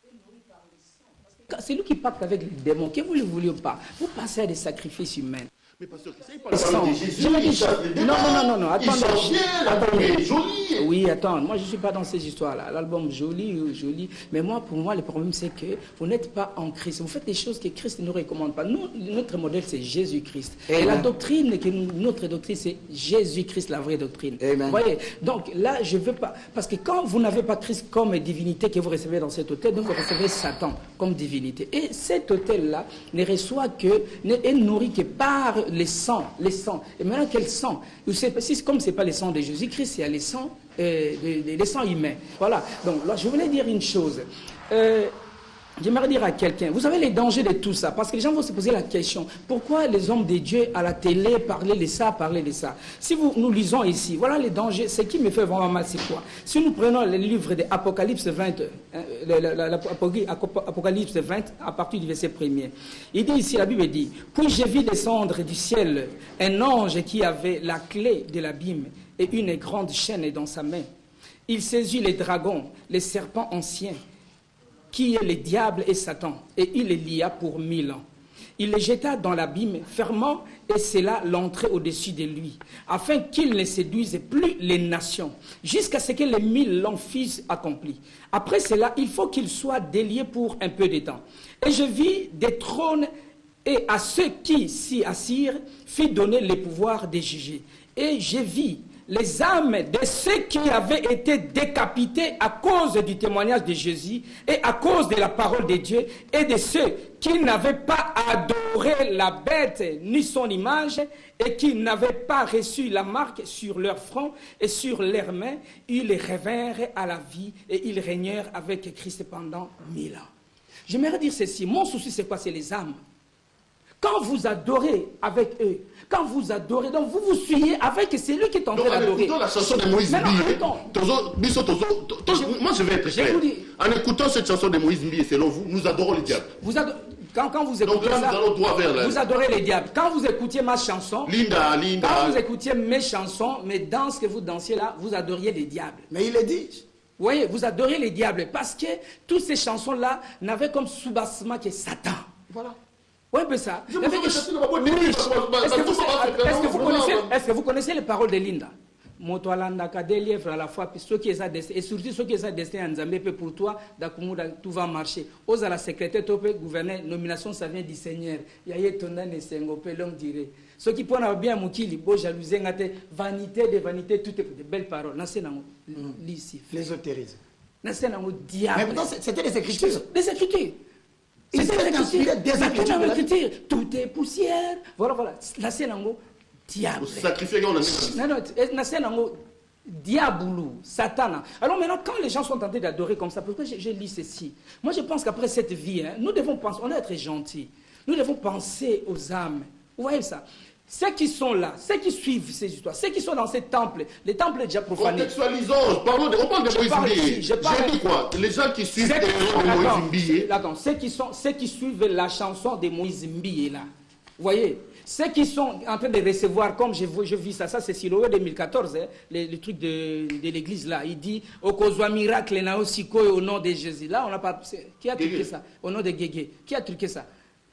B: est nourri par le sang. C'est lui qui pacte avec les démons, que vous ne le vouliez pas. Vous passez à des sacrifices humains.
A: Mais pasteur, il parle de Jésus,
B: non, attendez.
A: Joli.
B: Oui, attends, moi je ne suis pas dans ces histoires-là. L'album joli. Mais pour moi, le problème c'est que vous n'êtes pas en Christ. Vous faites des choses que Christ ne nous recommande pas. Nous, notre modèle c'est Jésus-Christ. Et la doctrine, notre doctrine c'est Jésus-Christ, la vraie doctrine. Vous voyez? Donc là, je ne veux pas. Parce que quand vous n'avez pas Christ comme divinité que vous recevez dans cet hôtel, donc vous recevez Satan comme divinité. Et cet hôtel-là ne reçoit que, n'est nourri que par les sangs. Et maintenant, quel sang? Comme ce n'est pas le sang de Jésus-Christ, il y a les sangs humains. Voilà. Donc là, je voulais dire une chose. J'aimerais dire à quelqu'un, vous savez les dangers de tout ça, parce que les gens vont se poser la question, pourquoi les hommes de Dieu à la télé parlaient de ça? Si nous lisons ici, voilà les dangers, ce qui me fait vraiment mal, c'est quoi? Si nous prenons le livre de Apocalypse 20, Apocalypse 20, à partir du verset 1er, il dit ici, la Bible dit, puis j'ai vu descendre du ciel un ange qui avait la clé de l'abîme et une grande chaîne dans sa main. Il saisit les dragons, les serpents anciens, qui est le diable et Satan, et il les lia pour 1000 ans. Il les jeta dans l'abîme, fermant, et c'est là l'entrée au-dessus de lui, afin qu'il ne séduise plus les nations, jusqu'à ce que les 1000 ans fussent accomplis. Après cela, il faut qu'il soit délié pour un peu de temps. Et je vis des trônes, et à ceux qui s'y assirent, fit donner le pouvoir de juger. Et je vis les âmes de ceux qui avaient été décapités à cause du témoignage de Jésus et à cause de la parole de Dieu, et de ceux qui n'avaient pas adoré la bête ni son image et qui n'avaient pas reçu la marque sur leur front et sur leurs mains. Ils revinrent à la vie et ils régnèrent avec Christ pendant 1000 ans. J'aimerais dire ceci, mon souci c'est quoi? C'est les âmes. Quand vous adorez avec eux, quand vous adorez, donc vous vous suivez avec celui qui est en train d'adorer.
A: La chanson de Moïse Mbie, moi je vais être clair. En écoutant cette chanson de Moïse Mbie, selon vous, nous adorons le diable.
B: Quand vous écoutez vous adorez les diables. Quand vous écoutiez ma chanson, quand vous écoutiez mes chansons, mes danses que vous dansiez là, vous adoriez les diables.
D: Mais il est dit.
B: Vous voyez, vous adoriez les diables parce que toutes ces chansons-là n'avaient comme sous-bassement que Satan. Voilà. Oui, mais ça. Est-ce que vous connaissez les paroles de Linda? Motoalanda kadelièvre à la fois, puis ceux qui ont destin, et surtout ceux qui ont destin en Zambie, pour toi, tout va marcher. Ose à la secrétaire, tu peux gouverner, nomination, ça vient du Seigneur. Yaye tondan et sengopé, l'homme dirait. Ceux qui prennent bien Moukili, beau jalousie, vanité de vanité, toutes de belles paroles.
D: L'ésotérisme.
B: Diable.
D: Mais pourtant, c'était des Écritures.
B: Des Écritures. Tout est poussière. Voilà. La scène en haut, diable.
A: Sacrifier on a
B: la scène en haut, diaboulou, Satan. Alors maintenant, quand les gens sont tentés d'adorer comme ça, pourquoi je lis ceci? Moi, je pense qu'après cette vie, nous devons penser, on doit être gentils. Nous devons penser aux âmes. Vous voyez ça? Ceux qui sont là, ceux qui suivent ces histoires, ceux qui sont dans ces temples, les temples déjà profanés.
A: Contextualisons, on parle de Moïse Mbie. J'ai dit quoi? Les gens qui suivent les héros de Moïse Mbie.
B: Attends, ceux qui suivent la chanson de Moïse Mbie là. Vous voyez? Ceux qui sont en train de recevoir, comme je vis ça c'est Siloé 2014, le truc de l'église là, il dit Okozwa miracle au nom de Jésus. Là, on n'a pas. Qui a truqué ça? Au nom de Guégué. Qui a truqué ça?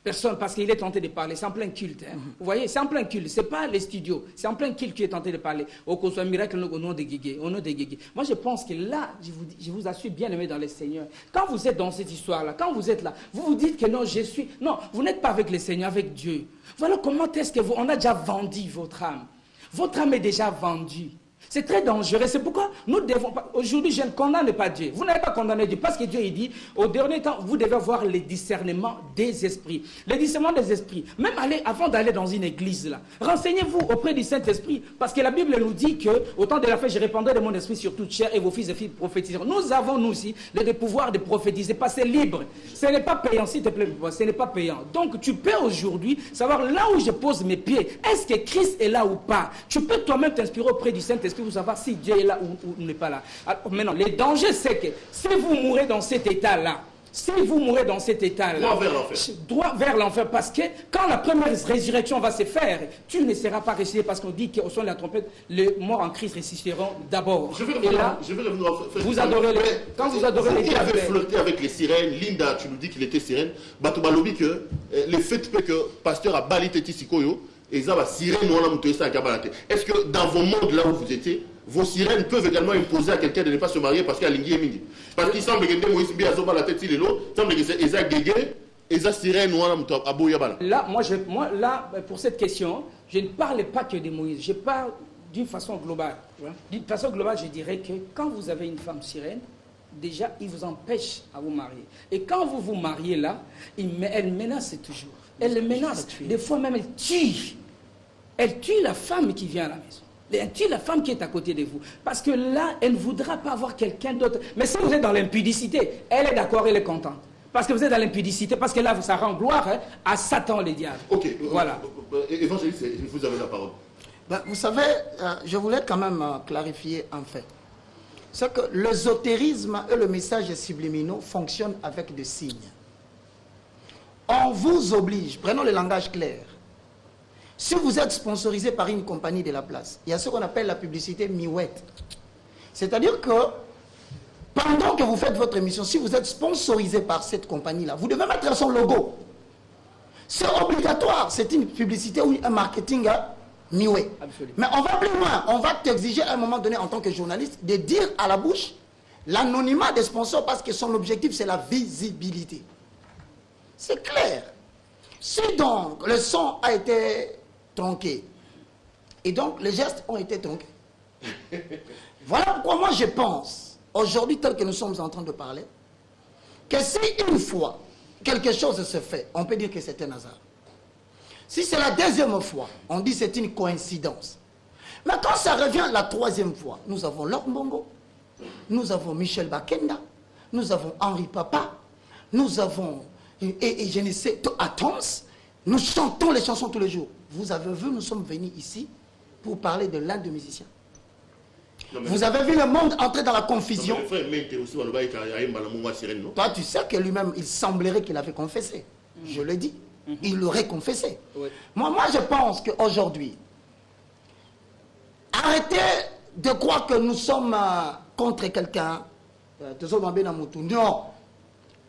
B: Personne, parce qu'il est tenté de parler, c'est en plein culte. Vous voyez, c'est en plein culte, c'est pas les studios, c'est en plein culte qui est tenté de parler. Au soit miracle au nom de Guégué, au nom de Guégué. Moi, je pense que là, je vous assure bien aimé dans le Seigneur. Quand vous êtes dans cette histoire-là, quand vous êtes là, vous vous dites que non, je suis. Non, vous n'êtes pas avec le Seigneur, avec Dieu. Voilà comment est-ce que on a déjà vendu votre âme. Votre âme est déjà vendue. C'est très dangereux. C'est pourquoi nous devons pas... Aujourd'hui, je ne condamne pas Dieu. Vous n'avez pas condamné Dieu. Parce que Dieu, il dit, au dernier temps, vous devez avoir le discernement des esprits. Le discernement des esprits. Même avant d'aller dans une église, là, renseignez-vous auprès du Saint-Esprit. Parce que la Bible nous dit que, au temps de la fin, je répandrai de mon esprit sur toute chair et vos fils et filles prophétiseront. Nous avons, nous aussi, le pouvoir de prophétiser. Parce que c'est libre. Ce n'est pas payant, s'il te plaît. Ce n'est pas payant. Donc, tu peux aujourd'hui savoir là où je pose mes pieds. Est-ce que Christ est là ou pas? Tu peux toi-même t'inspirer auprès du Saint-Esprit pour savoir si Dieu est là ou n'est pas là. Alors, maintenant, le danger, c'est que si vous mourrez dans cet état-là, droit vers l'enfer, parce que quand la première résurrection va se faire, tu ne seras pas ressuscité, parce qu'on dit qu'au son de la trompette, les morts en Christ ressusciteront d'abord. Et là, vous adorez quand vous adorez les diables.
A: Il avait flotté avec les sirènes. Linda, tu nous dis qu'il était sirène. Batobalobi que le fait que pasteur a balité Tisikoyo, et ça va sirène. Est-ce que dans vos mondes là où vous étiez, vos sirènes peuvent également imposer à quelqu'un de ne pas se marier parce qu'il y a l'ingé mingi? Parce qu'il semble que Moïse Bia Zoba la tête, il est là, semble que c'est Eza Guégué, Eza sirène ou à Bouyabala.
B: Là, là, pour cette question, je ne parle pas que de Moïse, je parle d'une façon globale. D'une façon globale, je dirais que quand vous avez une femme sirène, déjà, il vous empêche à vous marier. Et quand vous vous mariez là, elle menace toujours. Elle le menace. Des fois même, elle tue. Elle tue la femme qui vient à la maison. Elle tue la femme qui est à côté de vous. Parce que là, elle ne voudra pas avoir quelqu'un d'autre. Mais si vous êtes dans l'impudicité, elle est d'accord, elle est contente. Parce que vous êtes dans l'impudicité, parce que là, ça rend gloire à Satan, le diable.
A: Ok.
B: Voilà.
A: Évangéliste, vous avez la parole.
D: Ben, vous savez, je voulais quand même clarifier un fait. C'est que l'ésotérisme et le message subliminaux fonctionnent avec des signes. On vous oblige, prenons le langage clair. Si vous êtes sponsorisé par une compagnie de la place, il y a ce qu'on appelle la publicité miouette. C'est-à-dire que pendant que vous faites votre émission, si vous êtes sponsorisé par cette compagnie-là, vous devez mettre son logo. C'est obligatoire. C'est une publicité ou un marketing miouet. Mais on va plus loin. On va t'exiger à un moment donné, en tant que journaliste, de dire à la bouche l'anonymat des sponsors parce que son objectif, c'est la visibilité. C'est clair. Si donc le son a été tronqué, et donc les gestes ont été tronqués. Voilà pourquoi moi je pense, aujourd'hui tel que nous sommes en train de parler, que si une fois quelque chose se fait, on peut dire que c'est un hasard. Si c'est la deuxième fois, on dit que c'est une coïncidence. Mais quand ça revient la troisième fois, nous avons Lord Mbongo, nous avons Michel Bakenda, nous avons Henri Papa, nous avons, et je ne sais, Atoms, nous chantons les chansons tous les jours. Vous avez vu, nous sommes venus ici pour parler de l'un des musiciens. Vous avez vu le monde entrer dans la confusion. Toi, tu sais que lui-même, il semblerait qu'il avait confessé. Je le dis. Il l'aurait confessé. Oui. Moi, je pense qu'aujourd'hui, arrêtez de croire que nous sommes contre quelqu'un. Non.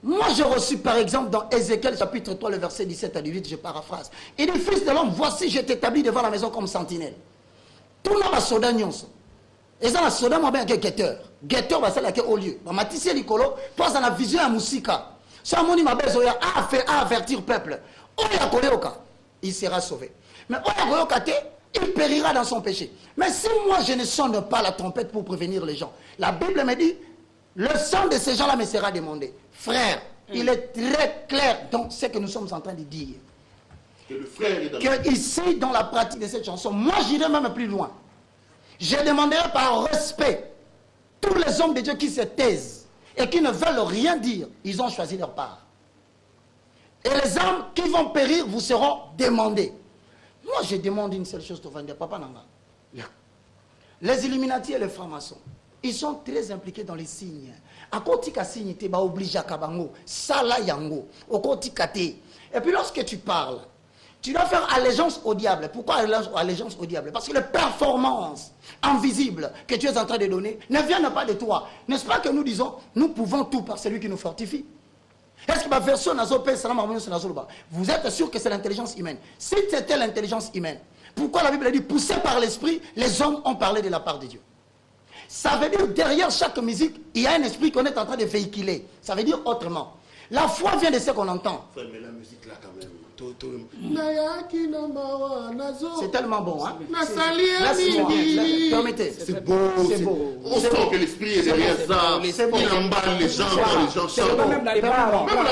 D: Moi, j'ai reçu, par exemple, dans Ézéchiel, chapitre 3, le verset 17 à 18, je paraphrase. Il dit, fils de l'homme, voici, je t'établis devant la maison comme sentinelle. Tout le monde a soda nyonso. Et ça, la soda, moi, bien, guetteur. Guetteur, c'est là au lieu. Matissé Nicolo, pose dans la vision à Moussika. Ça, mon ima besoin à avertir le peuple. Il sera sauvé. Mais il périra dans son péché. Mais si moi, je ne sonne pas la trompette pour prévenir les gens, la Bible me dit, le sang de ces gens-là me sera demandé. Frère, il est très clair dans ce que nous sommes en train de dire. Que ici, dans la pratique de cette chanson, moi j'irai même plus loin. Je demanderai par respect tous les hommes de Dieu qui se taisent et qui ne veulent rien dire, ils ont choisi leur part. Et les âmes qui vont périr vous seront demandées. Moi je demande une seule chose, Papa Nanga. Les Illuminati et les francs-maçons, ils sont très impliqués dans les signes. À côté de signe, tu vas obliger à Kabango, Sala Yango, au côté Et puis lorsque tu parles, tu dois faire allégeance au diable. Pourquoi allégeance au diable? Parce que les performances invisibles que tu es en train de donner ne viennent pas de toi. N'est-ce pas que nous disons, nous pouvons tout par celui qui nous fortifie? Est-ce que ma version vous êtes sûr que c'est l'intelligence humaine? Si c'était l'intelligence humaine, pourquoi la Bible dit, poussé par l'esprit, les hommes ont parlé de la part de Dieu? Ça veut dire derrière chaque musique, il y a un esprit qu'on est en train de véhiculer. Ça veut dire autrement. La foi vient de ce qu'on entend.
A: Frère, mais la musique là, quand même.
D: C'est tellement bon, hein? Permettez.
A: C'est beau.
D: C'est beau.
A: On sent que l'esprit est derrière ça.
D: C'est beau.
A: Il emballe les gens quand les gens chantent.
B: Même dans les bars.
A: Même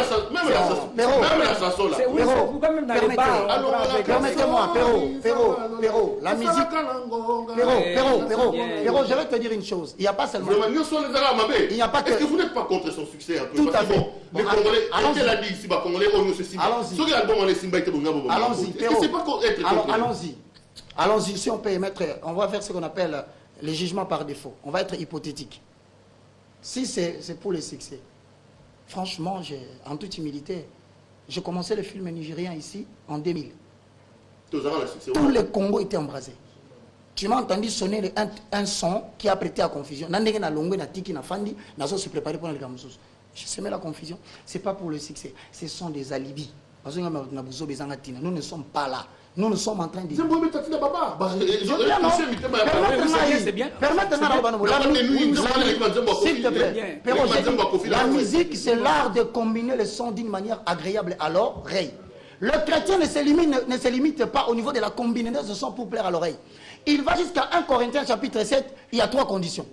A: la chanson là.
B: Vous même dans les bars.
D: Permettez-moi, Perrault, la musique. Perrault, je vais te dire une chose. Il n'y a pas seulement. Il n'y a pas que.
A: Est-ce que vous n'êtes pas contre son succès un peu?
D: Tout à fait.
A: Les Congolais, elle a dit ici, Congolais, on ne se Simba.
D: Allons-y, Perrault.
A: C'est pas être contre.
D: Allons-y, si on peut émettre, on va faire ce qu'on appelle les jugements par défaut. On va être hypothétique. Si c'est pour le succès, franchement, en toute humilité, j'ai commencé le film nigérien ici en 2000. Tous les Congos étaient embrasés. Tu m'as entendu sonner un son qui a prêté à confusion. Je semais la confusion. Ce n'est pas pour le succès. Ce sont des alibis. Nous ne sommes pas là. Nous ne sommes en train de... La musique, c'est l'art de combiner les sons d'une manière agréable à l'oreille. Le chrétien ne se limite pas au niveau de la combinaison de sons pour plaire à l'oreille. Il va jusqu'à 1 Corinthiens chapitre 7, il y a 3 conditions.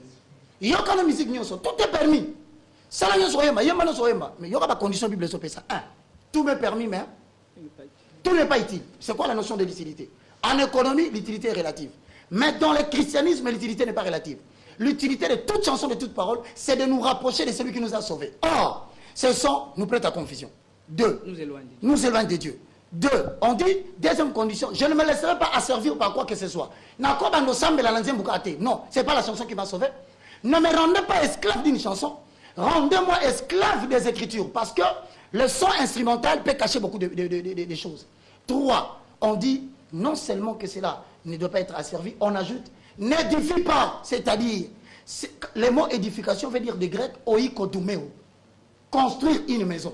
D: Il y a quand musique, tout est permis. Mais il y aura pas condition biblique sur ça. 1. Tout m'est permis, mais tout n'est pas utile. C'est quoi la notion de l'utilité? En économie, l'utilité est relative. Mais dans le christianisme, l'utilité n'est pas relative. L'utilité de toute chanson, de toute parole, c'est de nous rapprocher de celui qui nous a sauvés. Or, ce son nous prête à confusion. 2. Nous éloigne de Dieu. 2. On dit, deuxième condition, je ne me laisserai pas asservir par quoi que ce soit. Non, ce n'est pas la chanson qui m'a sauvé. Ne me rendez pas esclave d'une chanson. Rendez-moi esclave des Écritures. Parce que le son instrumental peut cacher beaucoup de choses. 3. On dit, non seulement que cela ne doit pas être asservi, on ajoute, n'édifie pas. C'est-à-dire, le mot édification veut dire de grec, oikodoumeo. Construire une maison.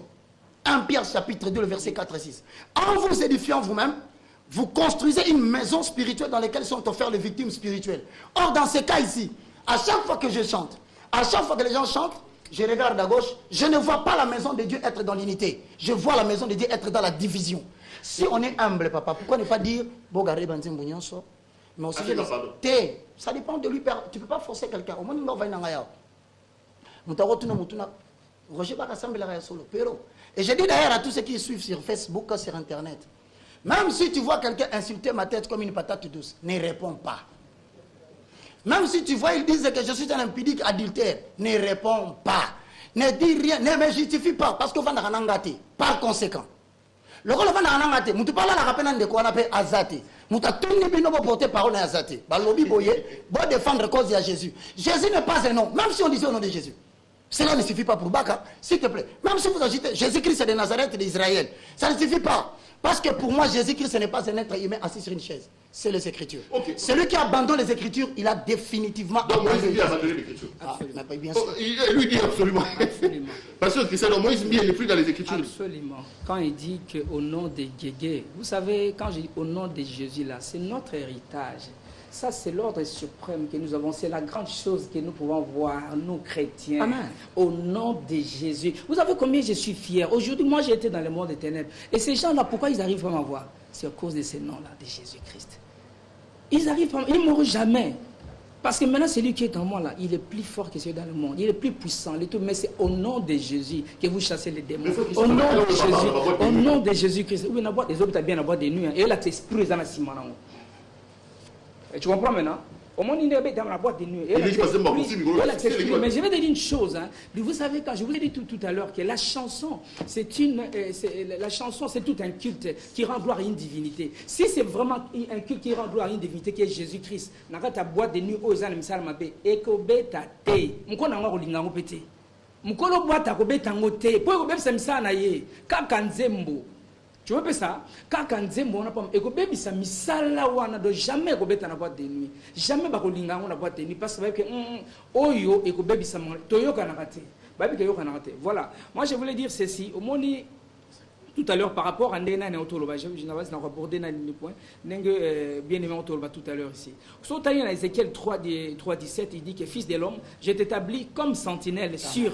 D: 1 Pierre chapitre 2, le verset 4 et 6. En vous édifiant vous-même, vous construisez une maison spirituelle dans laquelle sont offertes les victimes spirituelles. Or, dans ce cas ici, à chaque fois que je chante, à chaque fois que les gens chantent, je regarde à gauche, je ne vois pas la maison de Dieu être dans l'unité. Je vois la maison de Dieu être dans la division. Si on est humble, papa, pourquoi ne pas dire, mais aussi, ça dépend de lui. Tu ne peux pas forcer quelqu'un. Au moins, il va et je dis d'ailleurs à tous ceux qui suivent sur Facebook, sur Internet, même si tu vois quelqu'un insulter ma tête comme une patate douce, ne réponds pas. Même si tu vois, ils disent que je suis un impudique adultère, ne réponds pas. Ne dis rien, ne me justifie pas, parce que vous allez ngati. Par conséquent, le rôle va ngati, vous ne parlez pas de quoi on appelle azati. Vous avez porter parole à azati. Balobi boye, bon défendre cause à Jésus. Jésus n'est pas un nom, même si on disait au nom de Jésus. Cela ne suffit pas pour Baka, s'il te plaît. Même si vous agitez Jésus-Christ de Nazareth d'Israël, ça ne suffit pas. Parce que pour moi, Jésus-Christ, ce n'est pas un être humain assis sur une chaise. C'est les Écritures. Okay. Celui qui abandonne les Écritures, il a définitivement abandonné
A: les Écritures.
D: Bien sûr.
A: Il lui dit absolument. Parce que Christian Moïse n'est plus dans les Écritures.
B: Absolument. Quand il dit qu'au nom de Guégué, vous savez, quand je dis au nom de Jésus, là, c'est notre héritage. Ça, c'est l'ordre suprême que nous avons. C'est la grande chose que nous pouvons voir, nous chrétiens. Amen. Au nom de Jésus. Vous savez combien je suis fier. Aujourd'hui, moi, j'ai été dans le monde des ténèbres. Et ces gens-là, pourquoi ils arrivent vraiment à voir? C'est à cause de ces noms-là, de Jésus-Christ. Ils arrivent vraiment, ils ne mourront jamais. Parce que maintenant, celui qui est en moi, là, il est plus fort que celui dans le monde. Il est plus puissant. Mais c'est au nom de Jésus que vous chassez les démons. Au nom de Jésus. Au nom de Jésus-Christ. Oui, les autres, bien avoir des nuits. Et là, c'est esprit, ça, tu comprends maintenant? Au moins, il est dans la boîte de nuit. Mais je vais te dire une chose. Hein. Vous savez, quand je vous ai dit tout à l'heure que la chanson, c'est tout un culte qui rend gloire à une divinité. Si c'est vraiment un culte qui rend gloire à une divinité qui est Jésus-Christ, dans ta boîte de nuit, aux âmes, tu veux ça? Quand on a pas jamais kobeta na boîte de nuit. Jamais ba kolinga na boîte de nuit parce que oyo et kobebisa toyoka na raté. Voilà. Moi je voulais dire ceci. Au moni tout à l'heure par rapport à Ndena et Otoloba, je n'avais pas abordé dans le point. Bien aimé Otoloba tout à l'heure ici. Sur Ézéchiel 3:17, il dit que fils de l'homme, je t'établis comme sentinelle sur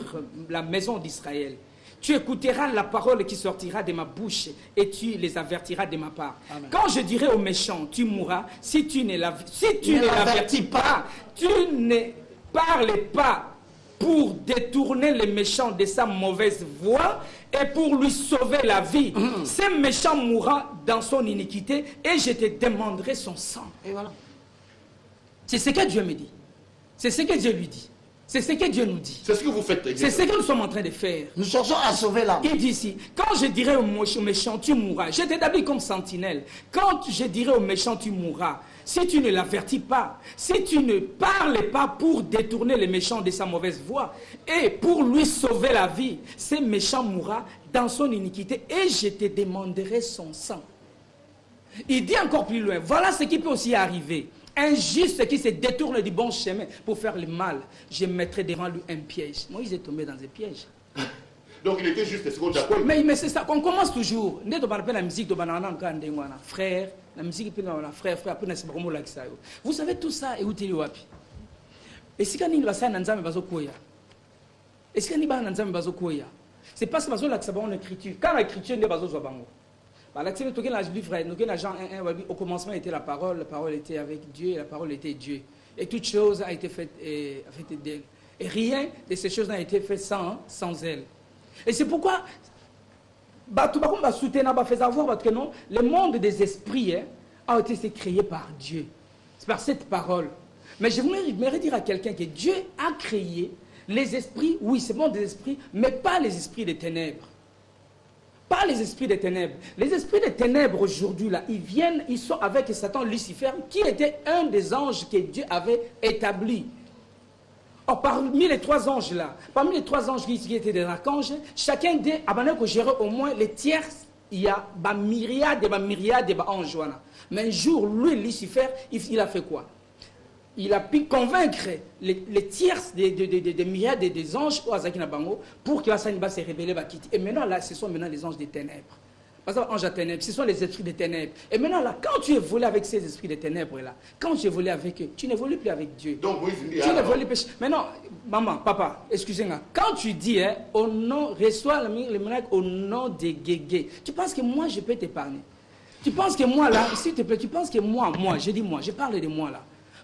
B: la maison d'Israël. tu écouteras la parole qui sortira de ma bouche et tu les avertiras de ma part. Amen. Quand je dirai aux méchants, tu mourras, si tu ne l'avertis pas, tu ne parles pas pour détourner le méchant de sa mauvaise voie et pour lui sauver la vie. Ce méchant mourra dans son iniquité et je te demanderai son sang. Et voilà. C'est ce que Dieu me dit. C'est ce que Dieu lui dit. C'est ce que Dieu nous dit.
A: C'est ce que vous faites.
B: C'est ce que nous sommes en train de faire.
D: Nous cherchons à sauver l'âme.
B: Il dit ici, quand je dirai au méchant, tu mourras. Je t'établis comme sentinelle. Quand je dirai au méchant, tu mourras. Si tu ne l'avertis pas, si tu ne parles pas pour détourner le méchant de sa mauvaise voie et pour lui sauver la vie, ce méchant mourra dans son iniquité et je te demanderai son sang. Il dit encore plus loin, voilà ce qui peut aussi arriver. Un juste qui se détourne du bon chemin pour faire le mal, je mettrai devant lui un piège. Moïse est tombé dans un piège.
A: Donc il était juste, c'est d'accord.
B: Mais c'est ça, on commence toujours. La musique de frère, la musique de frère, vous savez tout ça, et où tu es wapi? Et si quand il va ça, est-ce qu'il y a c'est parce que nous l'écriture. Quand l'écriture n'est pas au commencement était la parole était avec Dieu, et la parole était Dieu. Et toute chose a été faite d'elle. Et rien de ces choses n'a été fait sans elle. Et c'est pourquoi le monde des esprits a été créé par Dieu. C'est par cette parole. Mais je voudrais dire à quelqu'un que Dieu a créé les esprits, oui, c'est bon des esprits, mais pas les esprits des ténèbres. Pas les esprits des ténèbres. Les esprits des ténèbres aujourd'hui, là, ils sont avec Satan, Lucifer, qui était un des anges que Dieu avait établi. Or, parmi les trois anges là, parmi les trois anges qui étaient des archanges, chacun d'eux a géré au moins les tiers. Il y a des myriades d'anges. Mais un jour, lui, Lucifer, il a fait quoi? Il a pu convaincre les tiers des myriades des anges pour que Hassan se révèle. Et maintenant, là, ce sont maintenant les anges des ténèbres. Parce que anges à ténèbres, ce sont les esprits des ténèbres. Et maintenant, là, quand tu évolues avec ces esprits des ténèbres, là, quand tu évolues avec eux, tu n'évolues plus avec Dieu.
A: Donc, oui,
B: tu n'évolues plus. Maintenant, maman, papa, excusez-moi, quand tu dis, au nom, reçois le miracle au nom des guégués, tu penses que moi, je peux t'épargner? Tu penses que moi, là, s'il te plaît, tu penses que moi, je dis moi, je parle de moi, là.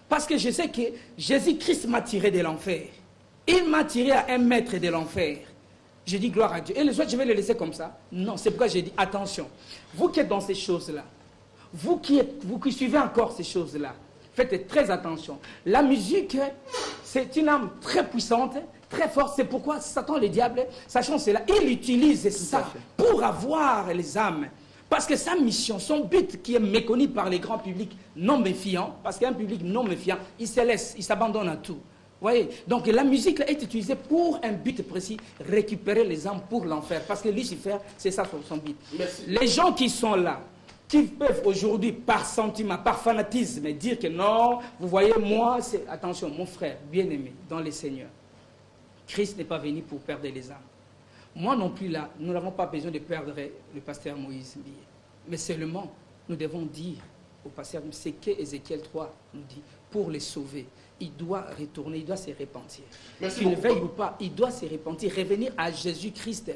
B: Parce que je sais que Jésus-Christ m'a tiré de l'enfer. Il m'a tiré à 1 mètre de l'enfer. Je dis gloire à Dieu. Et les autres, je vais les laisser comme ça? Non, c'est pourquoi j'ai dit attention. Vous qui êtes dans ces choses-là, vous qui suivez encore ces choses-là, faites très attention. La musique, c'est une âme très puissante, très forte. C'est pourquoi Satan, le diable, sachant cela, il utilise ça pour avoir les âmes. Parce que sa mission, son but qui est méconnu par les grands publics non méfiants, parce qu'un public non méfiant, il se laisse, il s'abandonne à tout. Vous voyez? Donc la musique est utilisée pour un but précis, récupérer les âmes pour l'enfer. Parce que Lucifer, c'est ça son but. Merci. Les gens qui sont là, qui peuvent aujourd'hui, par sentiment, par fanatisme, dire que non, vous voyez, moi, c'est... Attention, mon frère, bien-aimé, dans le Seigneur, Christ n'est pas venu pour perdre les âmes. Moi non plus, là, nous n'avons pas besoin de perdre le pasteur Moïse Mbiye. Mais seulement, nous devons dire au pasteur, c'est que Ézéchiel 3 nous dit, pour les sauver, il doit retourner, il doit se repentir. Qu'il ne veuille ou pas, il doit se repentir, revenir à Jésus-Christ.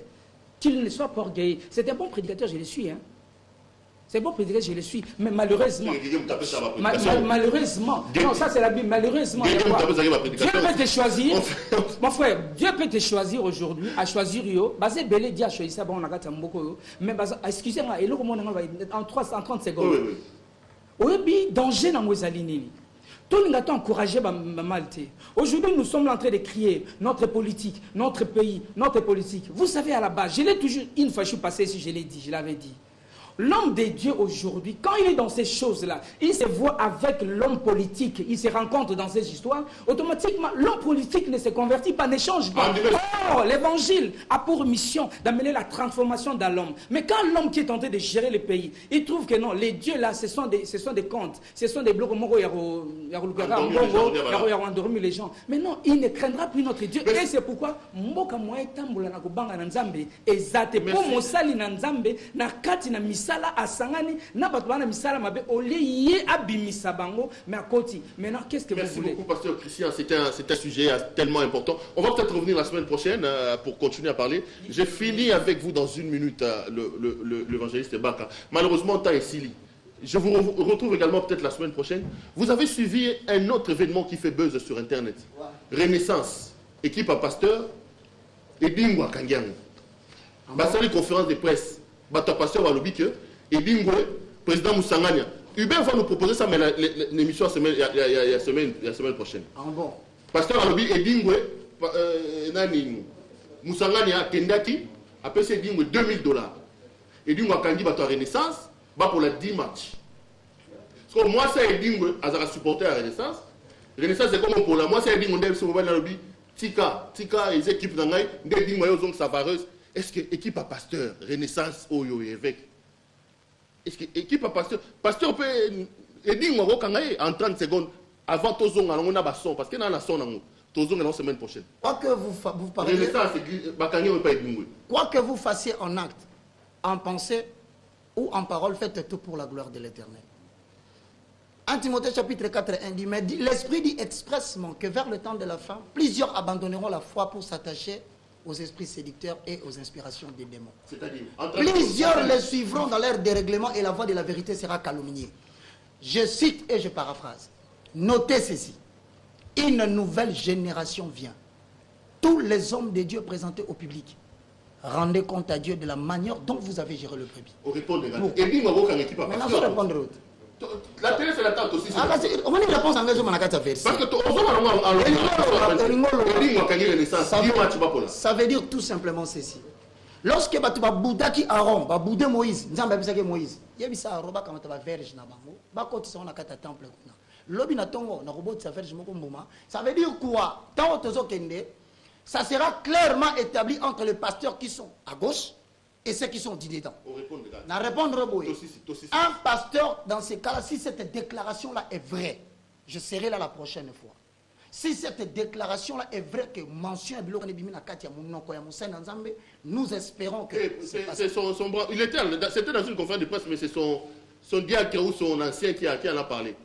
B: Qu'il ne soit pas orgueilleux. C'est un bon prédicateur, je le suis. Hein. C'est bon prédicateur, je le suis. Mais malheureusement, malheureusement, non, ça c'est la Bible, malheureusement, Dieu peut te choisir, mon frère, Dieu peut te choisir aujourd'hui, à choisir yo, basé belé dit à choisir ça, bon, on a gâté un beaucoup, mais excusez-moi, et là, en 30 secondes. Oui, danger dans nos alignes. Tout le monde a encouragé Malte. Aujourd'hui, nous sommes en train de crier notre politique, notre pays, notre politique. Vous savez, à la base, je l'ai toujours, une fois je suis passé ici, je l'ai dit, je l'avais dit. L'homme de Dieu aujourd'hui, quand il est dans ces choses-là, il se voit avec l'homme politique, il se rencontre dans ces histoires, automatiquement, l'homme politique ne se convertit pas, ne change pas. Oh, l'évangile a pour mission d'amener la transformation dans l'homme. Mais quand l'homme qui est en train de gérer le pays, il trouve que non, les dieux là, ce sont des comptes, ce sont des blocs, il y a endormi les gens. Mais non, il ne craindra plus notre Dieu. Et c'est pourquoi, mboka moye tambula na kubanga na nzambe, ezate, pour mosali na nzambe, na kati na misa, misala asangani na bato bana misala mabe olé yé abimisa bango mais à côté. Maintenant qu'est-ce que
A: merci
B: vous voulez?
A: Merci beaucoup pasteur Christian, c'est un sujet tellement important. On va peut-être revenir la semaine prochaine pour continuer à parler. J'ai fini avec vous dans une minute l'évangéliste Baka. Malheureusement temps est Sili. Je vous retrouve également peut-être la semaine prochaine. Vous avez suivi un autre événement qui fait buzz sur internet. Renaissance, équipe à pasteur et Bingwa Kangiang. C'est une conférence de presse. Bato pasteur va lobby que et Bingwa président Moussangania. Hubert va nous proposer ça mais l'émission la semaine prochaine.
D: Ah bon.
A: Pasteur va lobby et Bingwa nani Moussangania Kendaki après c'est Bingwa $2000. Et Bingwa Kangi bato Renaissance pour la 10 matchs. Parce que moi c'est Bingwa azara supporter à Renaissance. Renaissance c'est comme pour la moi c'est Bingwa ndem so ba na lobby Tika les équipes d'Angaï, des dignes moyens savareuse. Est-ce que l'équipe à pasteur, Renaissance, Oyo et évêque, est-ce que l'équipe à pasteur peut aider en 30 secondes avant Tozong, on a son, parce qu'il y a un son, Tozong la semaine prochaine.
D: Quoi que vous parliez, quoi que vous fassiez en acte, en pensée ou en parole, faites tout pour la gloire de l'Éternel. 1 Timothée chapitre 4:1 dit, mais l'Esprit dit expressement que vers le temps de la fin, plusieurs abandonneront la foi pour s'attacher aux esprits séducteurs et aux inspirations des démons. Plusieurs les suivront dans leur dérèglement et la voix de la vérité sera calomniée. Je cite et je paraphrase. Notez ceci. Une nouvelle génération vient. Tous les hommes de Dieu présentés au public. Rendez compte à Dieu de la manière dont vous avez géré le brebis. Maintenant, je vais répondre l'autre.
A: La télé c'est la tente aussi.
D: On va répondre en anglais, parce
A: que
D: ça veut dire tout simplement ceci. Lorsque Bouddha qui Aaron, Bouddha Moïse, Moïse, il y a ça roba quand tu vas verge na bango, ba côté ça on a kata temple kuna. Lobi na tongo na robot ça verge moko mboma. Ça veut dire quoi? Tant tozo kende, ça sera clairement établi entre les pasteurs qui sont à gauche et ceux qui sont dit dedans. Un pasteur, dans ces cas-là, si cette déclaration-là est vraie, je serai là la prochaine fois. Si cette déclaration-là est vraie, que mention nous espérons que...
A: C'était dans une conférence de presse, mais c'est son diacre ou son ancien qui en a parlé.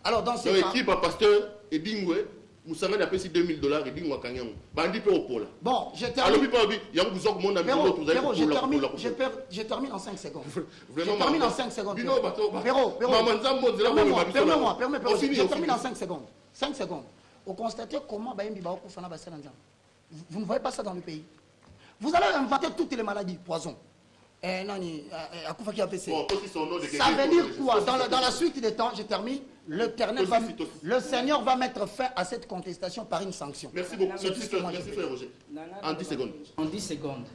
D: Alors, dans ce cas...
A: L'équipe à pasteur et Dingwe, Moussangani a payé $2000 et dit moi Kanyang. Bandi pe opola.
D: Bon, je termine en 5 secondes. Je termine en 5 secondes. Permets-moi. Je termine en 5 secondes. 5 secondes. Vous constatez comment vous ne voyez pas ça dans le pays. Vous allez inventer toutes les maladies, poison. Ça veut dire quoi? Dans la suite des temps, je termine. Le Seigneur va mettre fin à cette contestation par une sanction.
A: Merci beaucoup. Merci frère Roger. En 10 secondes.
B: En 10 secondes.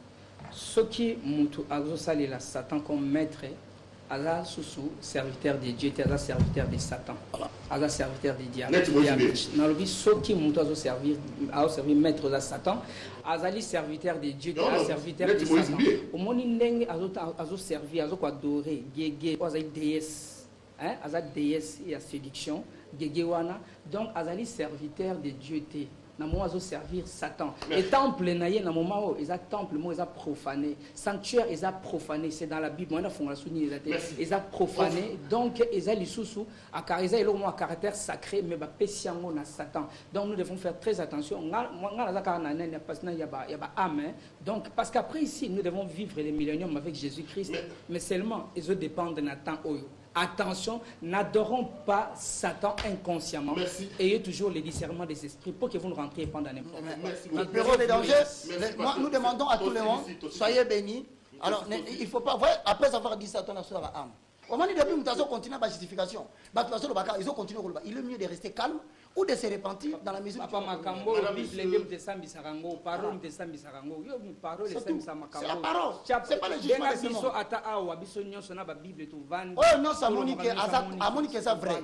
B: Ce qui Moutou Agzosali la Satan comme maître, Allah Soussou, serviteur de Dieu, Allah serviteur de Satan. Allah serviteur de diable. Ce qui Moutou Agzoservir maître de Satan, Azali serviteur de Dieu, Allah serviteur de Satan. Au monde n'eng Agzoservir, Azoadoré, Gégé, Azali déesse. Azali déesse et à séduction, Gégéwana. Donc Azali serviteur de Dieu. Namo azo servir Satan. Et temple naïe na moment où ils a temple moi ils a profané. Sanctuaire ils a profané. C'est dans la Bible. Moi na fond la souni ils a profané. Donc ils a l'issoussou à car ils a le mot caractère sacré mais ba pesiango na Satan. Donc nous devons faire très attention. Donc parce qu'après ici nous devons vivre les milléniums avec Jésus-Christ. Mais seulement ils dépendent de Nathan Oyo. Attention, n'adorons pas Satan inconsciemment.
A: Merci.
B: Ayez toujours le discernement des esprits pour que vous ne rentriez pas dans n'importe quoi.
D: Le bureau des dangers, nous demandons à tout le monde, soyez bénis. Alors, il ne faut pas, après avoir dit Satan a la âme. Au moment où nous continuons à la justification, ils ont continué. Il est mieux de rester calme ou de se repentir dans la mesure où...
B: C'est la
D: parole. C'est pas le jugement de ce monde. Oh non, ça monique c'est vrai.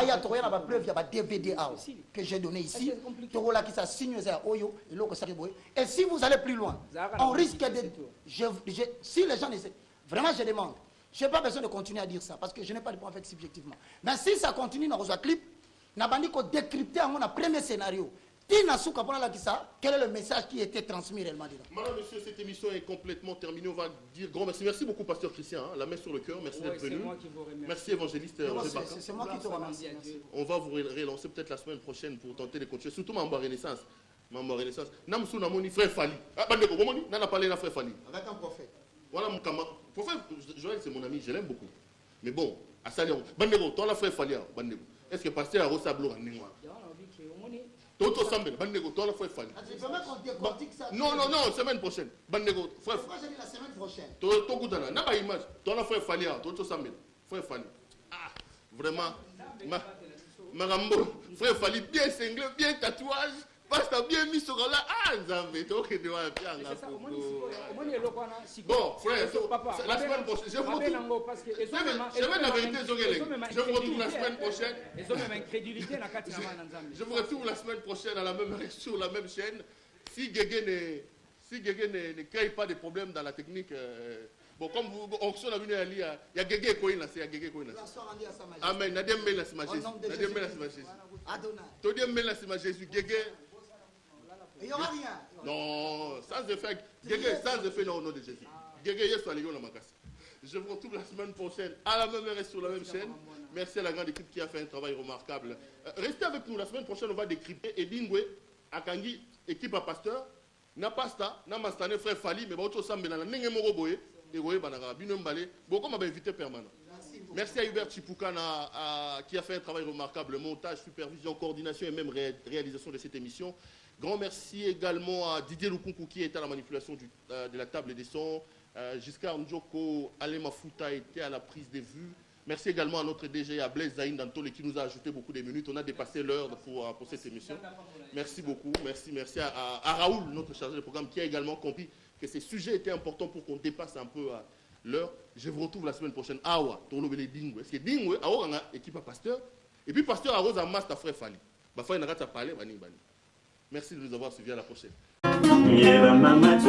D: Il y a une preuve, il y a un DVD que j'ai donné ici. Et si vous allez plus loin, on risque de... Si les gens essaient, vraiment je demande, je n'ai pas besoin de continuer à dire ça parce que je n'ai pas de point avec subjectivement. Mais si ça continue dans vos clips, on a décrypté un premier scénario. Tina Souka pour la Kissa, quel est le message qui était transmis réellement dedans?
A: Madame, monsieur, cette émission est complètement terminée. On va dire grand merci. Merci beaucoup, pasteur Christian. Hein, la main sur le cœur. Merci d'être venu. Merci, évangéliste.
D: C'est moi qui te remercie.
A: On va vous relancer peut-être la semaine prochaine pour tenter de continuer. Surtout Mamba Renaissance. Mamba Renaissance. Namsou Namoni, frère Fali. Ah, Bandeko, Bomoni, n'a pas parlé de frère Fali.
D: Avec un prophète.
A: Voilà mon camarade. Prophète, Joël, c'est mon ami, je l'aime beaucoup. Mais bon, à Salion. Bandeko, toi, la frère Fali. Bandeko. Est-ce que pasteur a Rosablo en Ningwa? Toto Sambel, Bandego, toi la frère Fali. Non, non, non, semaine prochaine. Bandego, frère.
D: Pourquoi j'ai dit la semaine prochaine?
A: Toto Goudana, n'a pas image. Toi la frère Fali, Toto Sambel, frère Fali. Ah, vraiment. Marambo, frère Fali, bien cinglé, bien tatouage. Parce que bien mis sur là. Ah, Zambé, toi qui dois bien. Bon, frère, la semaine prochaine, je vous retrouve. Je vais la vérité, je vous retrouve la semaine prochaine. Je vous retrouve la semaine prochaine à la même heure sur la même chaîne. Si Guégué ne crée pas de problèmes dans la technique, bon, comme vous, onction a venu à lire, il y a Guégué Koïna, c'est Guégué Koïna. Amen. Nadiem Mela Sima Jésus. Nadiem Mela Sima Jésus. Todiem Mela Sima Jésus. Guégué.
D: Il n'y aura rien.
A: Non, sans effet. Guégué, sans effet, non, au nom de Jésus. Guégué, yes, soit la Makassi. Je vous retrouve la semaine prochaine à la même heure et sur la même chaîne. Merci à la grande équipe qui a fait un travail remarquable. Restez avec nous. La semaine prochaine, on va décrypter Edingwe, Akangi, équipe à pasteur. Na pasta, na mastane frère Fali, mais autre sambe na nenge moko boye, et boye banara bino mbale. Beaucoup m'a invité permanent. Merci à Hubert Chipukana qui a fait un travail remarquable, montage, supervision, coordination et même réalisation de cette émission. Grand merci également à Didier Lukunku qui était à la manipulation de la table des sons. Giscard Ndjoko, Alema Fouta était à la prise des vues. Merci également à notre DG, à Blaise Zaïn Dantole qui nous a ajouté beaucoup de minutes. On a dépassé l'heure pour cette émission. Merci beaucoup. Merci à Raoul, notre chargé de programme, qui a également compris que ces sujets étaient importants pour qu'on dépasse un peu l'heure. Je vous retrouve la semaine prochaine. Awa, Tournovele Dingwe. Parce que Dingwe, Awa, on a équipe à pasteur. Et puis pasteur Arose a master frère Fali. Bafa n'a pas parlé, bani. Merci de nous avoir suivis. À la prochaine. Mama,